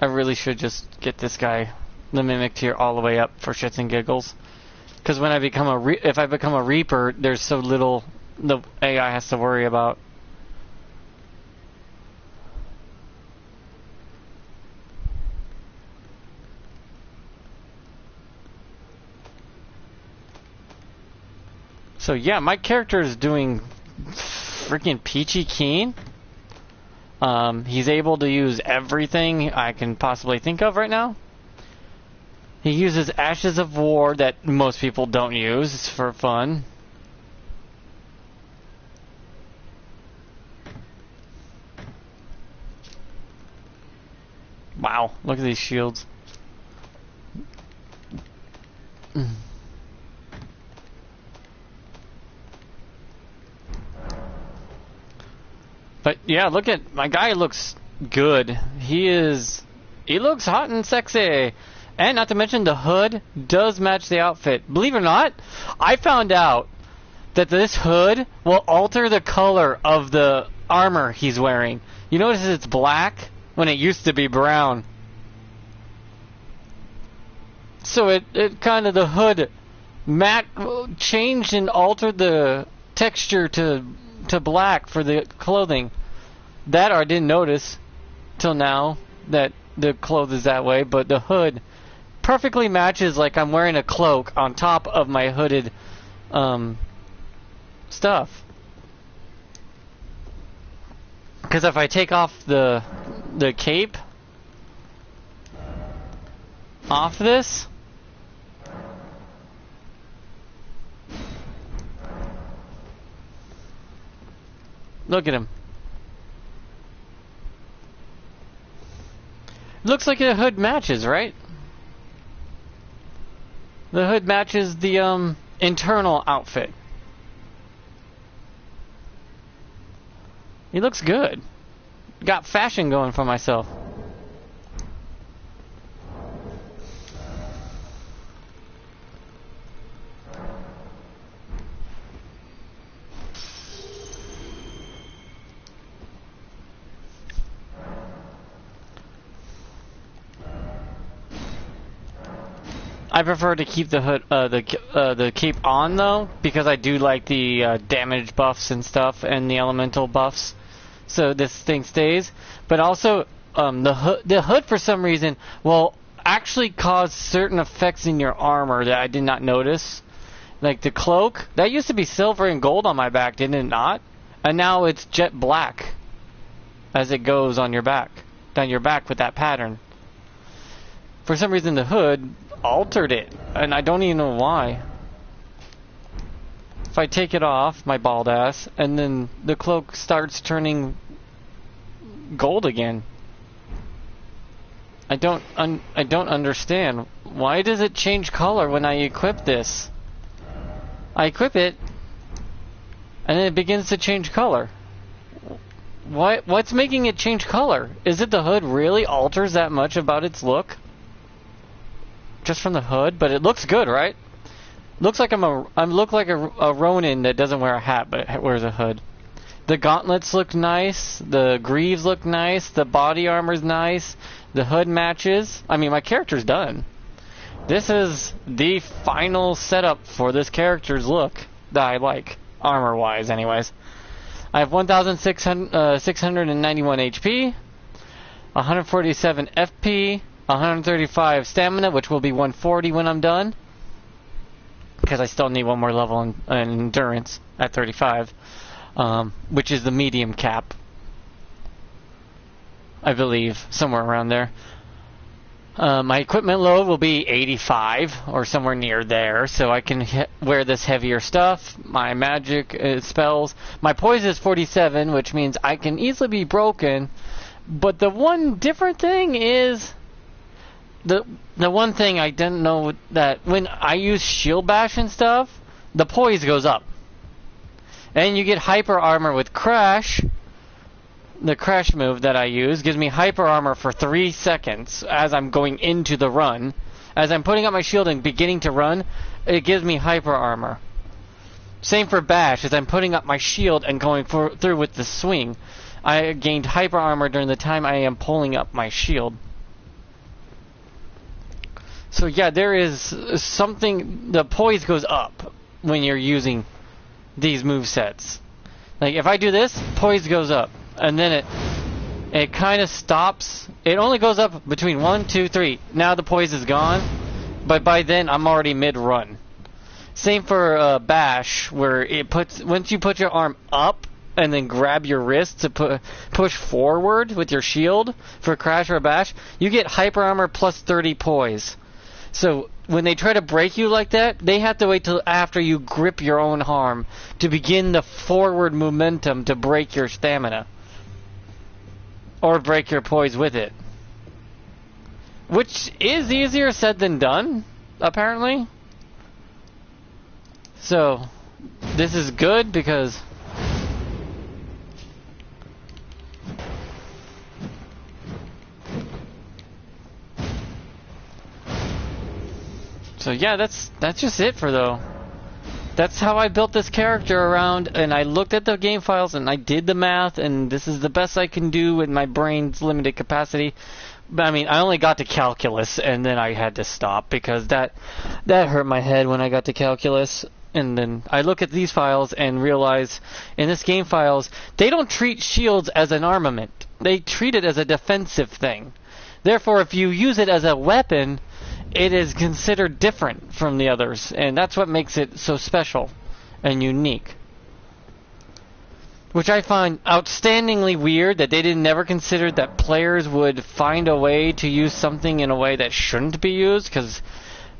really should just get this guy, the mimic tier, all the way up for shits and giggles. Because when I become if I become a Reaper, there's so little the AI has to worry about. So yeah, my character is doing freaking peachy keen. He's able to use everything I can possibly think of right now. He uses Ashes of War that most people don't use. It's for fun. Wow, look at these shields. But yeah, look at my guy. Looks good. He looks hot and sexy. And not to mention the hood does match the outfit. Believe it or not, I found out that this hood will alter the color of the armor he's wearing. You notice it's black when it used to be brown. So it kind of, the hood changed and altered the texture to black for the clothing. That I didn't notice till now that the clothes is that way, but the hood perfectly matches like I'm wearing a cloak on top of my hooded stuff. Because if I take off the cape off this, look at him. Looks like the hood matches, right? The hood matches the internal outfit. He looks good. Got fashion going for myself. I prefer to keep the hood, the cape on though, because I do like the damage buffs and stuff, and the elemental buffs. So this thing stays. But also, the hood for some reason will actually cause certain effects in your armor that I did not notice. Like the cloak, that used to be silver and gold on my back, didn't it not? And now it's jet black as it goes on your back, down your back with that pattern. For some reason, the hood altered it, and I don't even know why. If I take it off, my bald ass, and then the cloak starts turning gold again. I don't understand. Why does it change color when I equip this? I equip it, and then it begins to change color. What's making it change color? Is it the hood really alters that much about its look? Just from the hood, but it looks good, right? Looks like I look like a Ronin that doesn't wear a hat but wears a hood. The gauntlets look nice, the greaves look nice, the body armor's nice, the hood matches. I mean, my character's done. This is the final setup for this character's look that I like, armor-wise, anyways. I have 1,691 HP, 147 FP. 135 stamina, which will be 140 when I'm done, because I still need one more level in endurance at 35, which is the medium cap, I believe, somewhere around there. My equipment load will be 85 or somewhere near there, so I can wear this heavier stuff. My magic spells, my poise is 47, which means I can easily be broken. But the one different thing is, the one thing I didn't know, that when I use shield bash and stuff, the poise goes up. And you get hyper armor with crash. The crash move that I use gives me hyper armor for 3 seconds as I'm going into the run. As I'm putting up my shield and beginning to run, it gives me hyper armor. Same for bash, as I'm putting up my shield and going through with the swing. I gained hyper armor during the time I am pulling up my shield. So yeah, there is something, the poise goes up when you're using these movesets. Like if I do this, poise goes up, and then it kind of stops. It only goes up between 1, 2, 3. Now the poise is gone, but by then I'm already mid-run. Same for bash, where it puts, once you put your arm up and then grab your wrist to push forward with your shield for crash or bash, you get hyper armor plus 30 poise. So when they try to break you like that, they have to wait till after you grip your own arm to begin the forward momentum to break your stamina. Or break your poise with it. Which is easier said than done, apparently. So, this is good because so yeah, that's just it for though. That's how I built this character around, and I looked at the game files and I did the math, and this is the best I can do with my brain's limited capacity. But I mean, I only got to calculus and then I had to stop because that hurt my head when I got to calculus. And then I look at these files and realize in this game files, they don't treat shields as an armament. They treat it as a defensive thing. Therefore, if you use it as a weapon, it is considered different from the others, and that's what makes it so special and unique. Which I find outstandingly weird that they never considered that players would find a way to use something in a way that shouldn't be used, because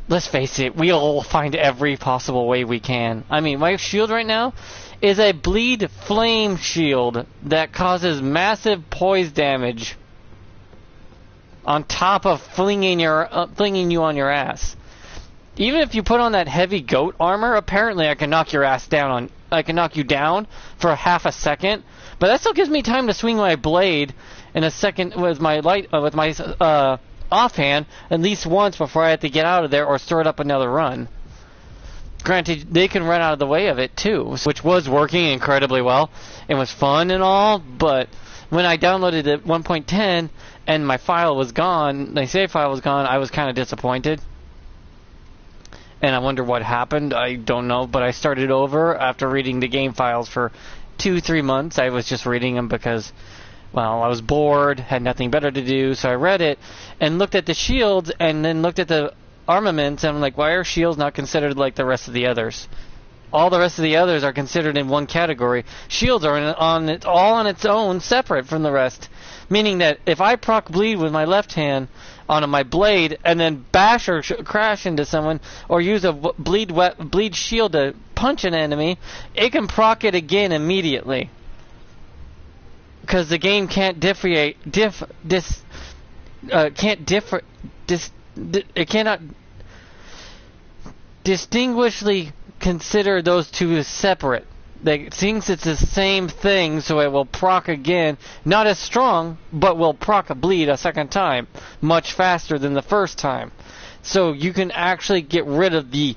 let's face it, we'll find every possible way we can. I mean, my shield right now is a bleed flame shield that causes massive poise damage on top of flinging you on your ass. Even if you put on that heavy goat armor, apparently I can knock your ass down I can knock you down for half a second, but that still gives me time to swing my blade in a second with my offhand at least once before I have to get out of there or start up another run. Granted, they can run out of the way of it too, which was working incredibly well. It was fun and all, but when I downloaded it 1.10 and my file was gone, my save file was gone, I was kind of disappointed. And I wonder what happened. I don't know, but I started over after reading the game files for 2-3 months. I was just reading them because, well, I was bored, had nothing better to do, so I read it and looked at the shields and then looked at the armaments, and I'm like, why are shields not considered like the rest of the others? All the rest of the others are considered in one category. Shields are all on its own, separate from the rest. Meaning that if I proc bleed with my left hand on my blade and then bash or crash into someone or use a bleed shield to punch an enemy, it can proc it again immediately. Because the game can't it cannot distinguishly consider those two as separate. It thinks it's the same thing, so it will proc again, not as strong, but will proc a bleed a second time, much faster than the first time. So you can actually get rid of the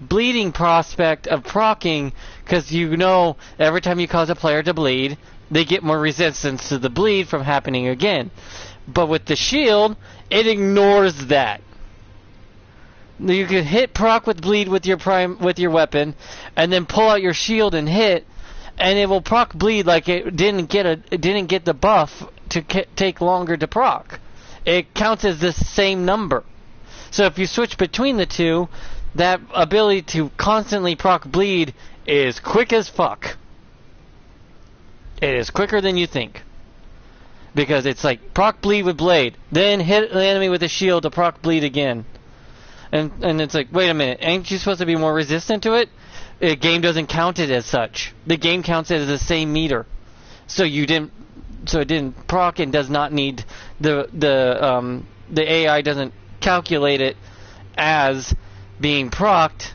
bleeding prospect of procking, because you know every time you cause a player to bleed, they get more resistance to the bleed from happening again. But with the shield, it ignores that. You can hit proc with bleed with your weapon, and then pull out your shield and hit, and it will proc bleed like it didn't get the buff to take longer to proc. It counts as the same number. So if you switch between the two, that ability to constantly proc bleed is quick as fuck. It is quicker than you think. Because it's like proc bleed with blade, then hit the enemy with a shield to proc bleed again. And it's like, wait a minute, ain't you supposed to be more resistant to it? The game doesn't count it as such. The game counts it as the same meter. So it didn't proc and does not need the AI doesn't calculate it as being procced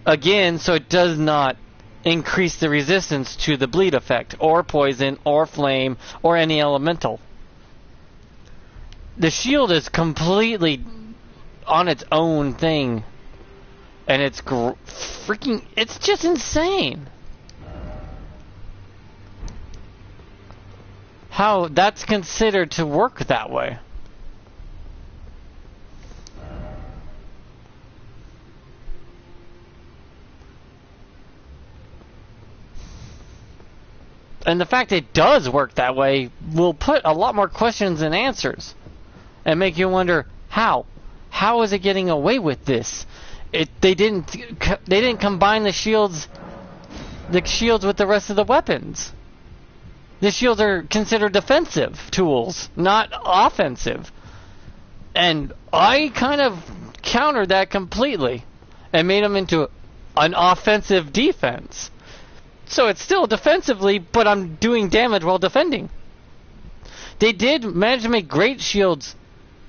again, so it does not increase the resistance to the bleed effect, or poison, or flame, or any elemental. The shield is completely on its own thing, and it's it's just insane how that's considered to work that way. And the fact it does work that way will put a lot more questions than answers, and make you wonder how. How is it getting away with this? They didn't combine the shields with the rest of the weapons. The shields are considered defensive tools, not offensive. And I kind of countered that completely and made them into an offensive defense. So it's still defensively, but I'm doing damage while defending. They did manage to make great shields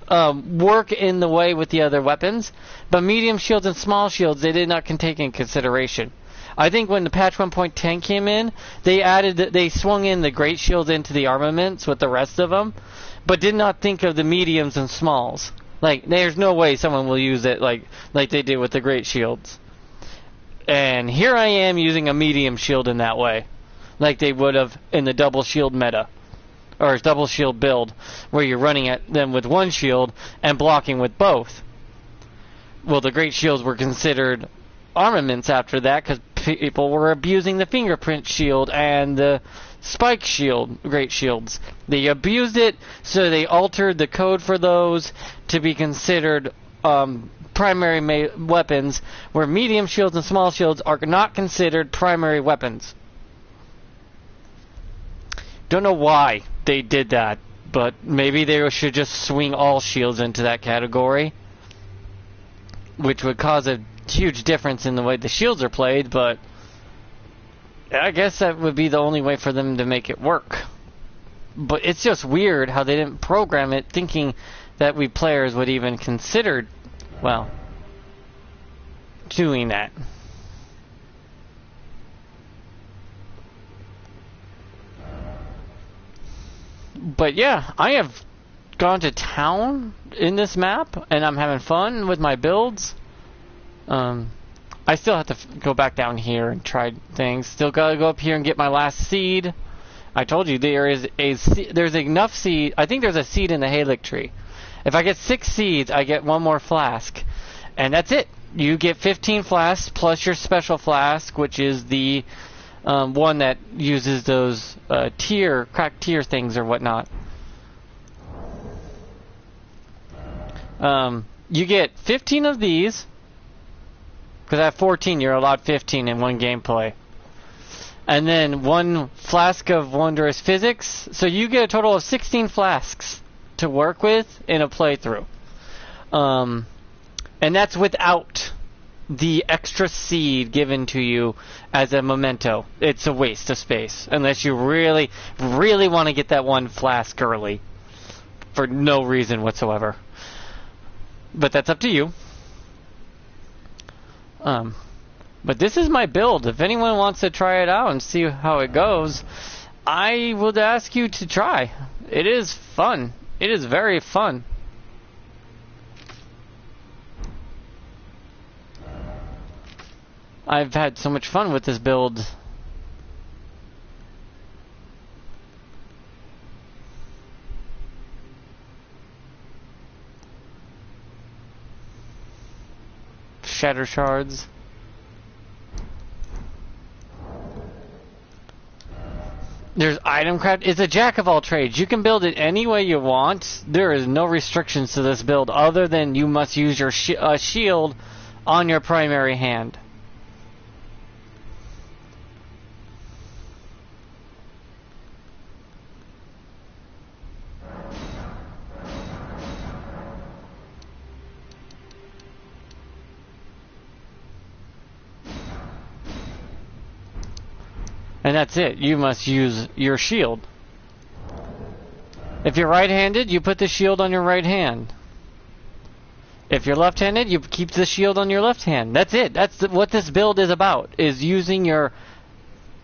work in the way with the other weapons, but medium shields and small shields they did not take in consideration. I think when the patch 1.10 came in, they swung in the great shields into the armaments with the rest of them, but did not think of the mediums and smalls. Like, there's no way someone will use it like they did with the great shields. And here I am using a medium shield in that way, like they would have in the double shield meta. Or double shield build, where you're running at them with one shield and blocking with both. Well, the great shields were considered armaments after that, because people were abusing the fingerprint shield and the spike shield, great shields. They abused it, so they altered the code for those to be considered primary weapons, where medium shields and small shields are not considered primary weapons. Don't know why they did that, but maybe they should just swing all shields into that category, which would cause a huge difference in the way the shields are played, but I guess that would be the only way for them to make it work. But it's just weird how they didn't program it thinking that we players would even consider, well, doing that. But yeah, I have gone to town in this map, and I'm having fun with my builds. I still have to go back down here and try things. Still gotta go up here and get my last seed. I told you there's enough seed. I think there's a seed in the Halic tree. If I get 6 seeds, I get 1 more flask, and that's it. You get 15 flasks plus your special flask, which is the one that uses those cracked tier things or whatnot. You get 15 of these. Because I have 14, you're allowed 15 in one gameplay. And then 1 flask of Wondrous Physics. So you get a total of 16 flasks to work with in a playthrough. And that's without the extra seed given to you as a memento. It's a waste of space. Unless you really, really want to get that 1 flask early. For no reason whatsoever. But that's up to you. But this is my build. If anyone wants to try it out and see how it goes, I would ask you to try. It is fun. It is very fun. I've had so much fun with this build. Shatter shards. There's item craft. It's a jack of all trades. You can build it any way you want. There is no restrictions to this build other than you must use your shield on your primary hand. And that's it. You must use your shield. If you're right-handed, you put the shield on your right hand. If you're left-handed, you keep the shield on your left hand. That's it. That's what this build is about, is using your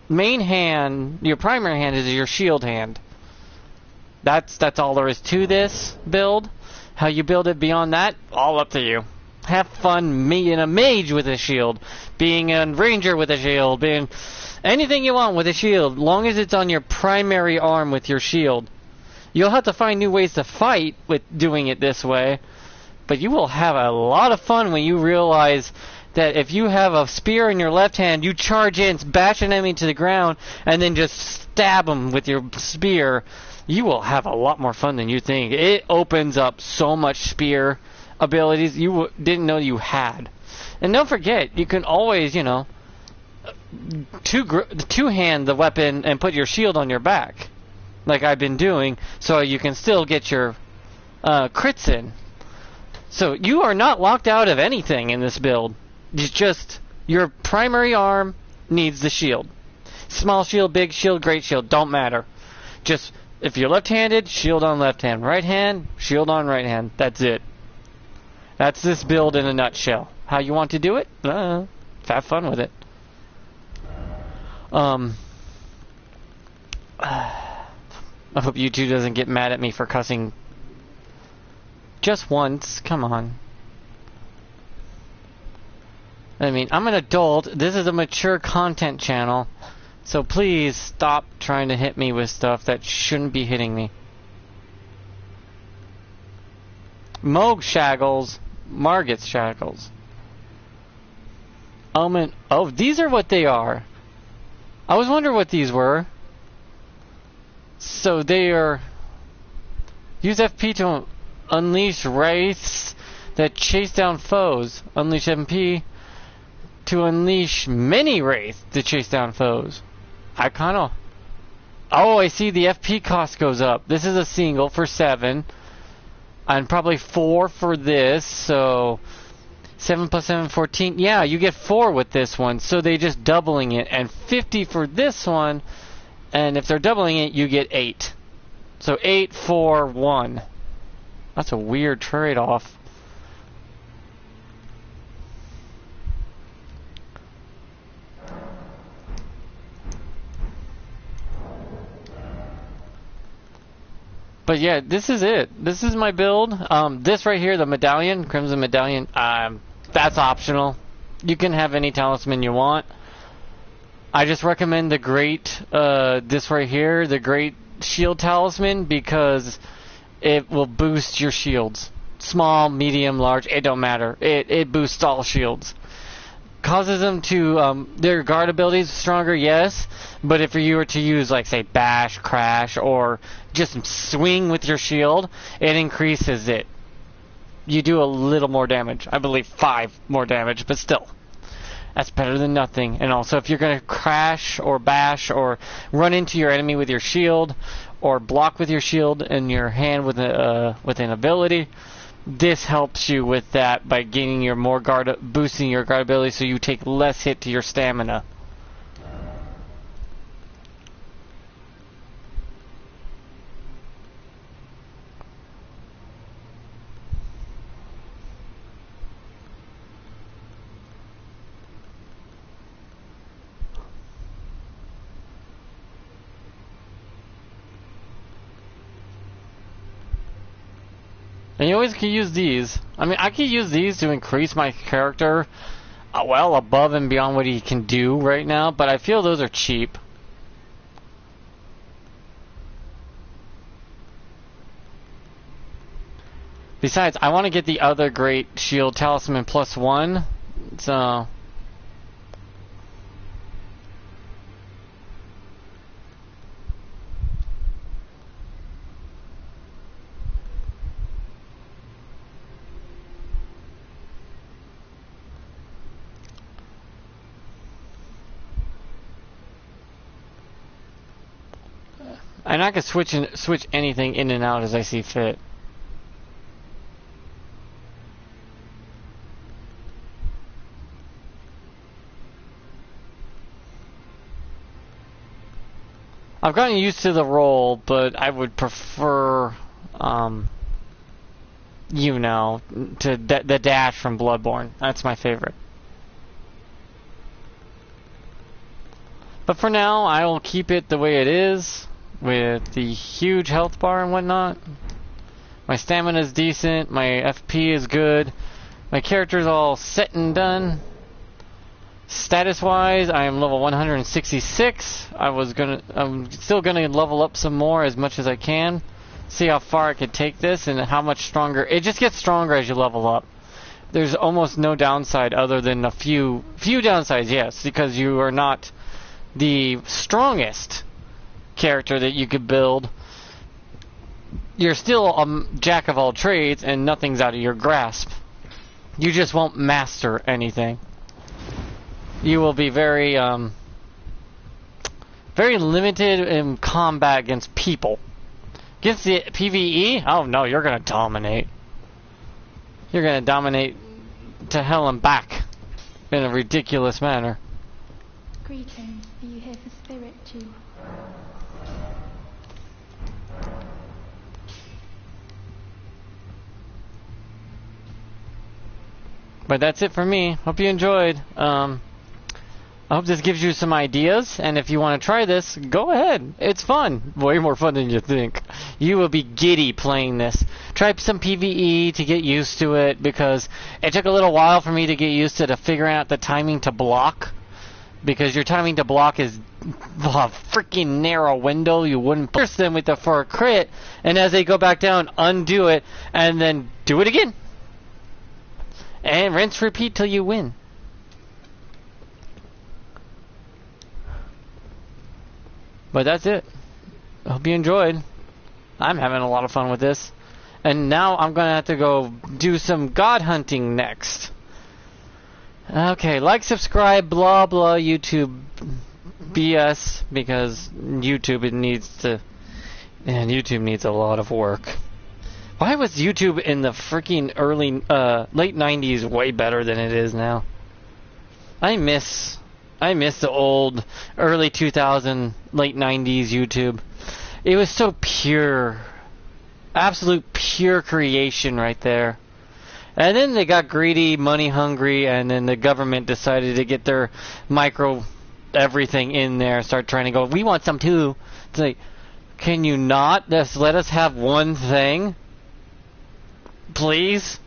main hand, your primary hand is your shield hand. That's all there is to this build. How you build it beyond that, all up to you. Have fun being a mage with a shield, being a ranger with a shield, being anything you want with a shield, long as it's on your primary arm with your shield. You'll have to find new ways to fight with doing it this way, but you will have a lot of fun when you realize that if you have a spear in your left hand, you charge in, bash an enemy to the ground, and then just stab them with your spear. You will have a lot more fun than you think. It opens up so much spear abilities you didn't know you had. And don't forget, you can always, two-hand the weapon and put your shield on your back, like I've been doing, so you can still get your crits in. So you are not locked out of anything in this build. It's just your primary arm needs the shield. Small shield, big shield, great shield, don't matter. Just if you're left-handed, shield on left hand. Right hand, shield on right hand. That's it. That's this build in a nutshell. How you want to do it? Have fun with it. I hope YouTube doesn't get mad at me for cussing just once. Come on. I mean, I'm an adult. This is a mature content channel. So please stop trying to hit me with stuff that shouldn't be hitting me. Moog shackles. Margit's shackles. Oh, these are what they are. I was wondering what these were. So they are... Use FP to unleash wraiths that chase down foes. Unleash MP to unleash many wraiths to chase down foes. I kind of... Oh, I see the FP cost goes up. This is a single for 7. And probably 4 for this, so... 7 plus 7, 14. Yeah, you get 4 with this one, so they just doubling it. And 50 for this one, and if they're doubling it, you get 8. So 8, 4, 1. That's a weird trade-off. But yeah, this is it. This is my build. This right here, the medallion, Crimson Medallion, that's optional. You can have any talisman you want. I just recommend the Great, this right here, the Great Shield Talisman, because it will boost your shields. Small, medium, large, it don't matter. It boosts all shields. Causes them to, their guard abilities stronger, yes, but if you were to use, like, say, bash, crash, or just swing with your shield, it increases it. You do a little more damage. I believe 5 more damage, but still. That's better than nothing. And also, if you're going to crash or bash or run into your enemy with your shield, or block with your shield in your hand with an ability, this helps you with that by gaining your more guard, boosting your guard ability, so you take less hit to your stamina. And you always can use these. I mean, I could use these to increase my character, well, above and beyond what he can do right now, but I feel those are cheap. Besides, I want to get the other Great Shield Talisman +1, so... And I can switch anything in and out as I see fit. I've gotten used to the roll, but I would prefer, you know, to the dash from Bloodborne. That's my favorite. But for now, I will keep it the way it is, with the huge health bar and whatnot. My stamina is decent, my FP is good, my character's all set and done. Status wise, I am level 166. I'm still gonna level up some more as much as I can. See how far I could take this and how much stronger. It just gets stronger as you level up. There's almost no downside other than a few downsides, yes, because you are not the strongest character that you could build. You're still a jack of all trades and nothing's out of your grasp. You just won't master anything. You will be very very limited in combat against people. Against the PvE, oh no, you're gonna dominate. You're gonna dominate to hell and back in a ridiculous manner. Greetings. Are you here for spirit tube? But that's it for me. Hope you enjoyed. I hope this gives you some ideas, and if you want to try this, go ahead. It's fun. Way more fun than you think. You will be giddy playing this. Try some PvE to get used to it, because it took a little while for me to get used to figuring out the timing to block. Because your timing to block is a freaking narrow window. You wouldn't pierce them for a crit, and as they go back down, undo it, and then do it again. And rinse, repeat till you win. But that's it. I hope you enjoyed. I'm having a lot of fun with this. And now I'm going to have to go do some god hunting next. Okay, like, subscribe, blah, blah, YouTube BS, because YouTube, YouTube needs a lot of work. Why was YouTube in the freaking late 90s way better than it is now? I miss the old, early 2000, late 90s YouTube. It was so pure. Absolute pure creation right there. And then they got greedy, money hungry, and then the government decided to get their micro everything in there, start trying to go, we want some too. It's like, Can you not just let us have one thing? Please?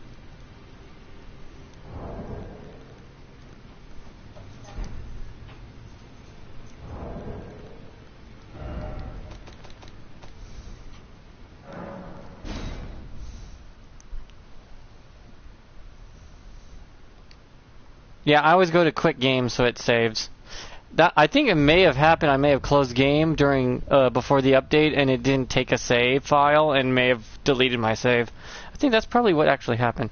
Yeah, I always go to quick game so it saves. That I think it may have happened. I may have closed game during before the update, and it didn't take a save file, and may have deleted my save. I think that's probably what actually happened.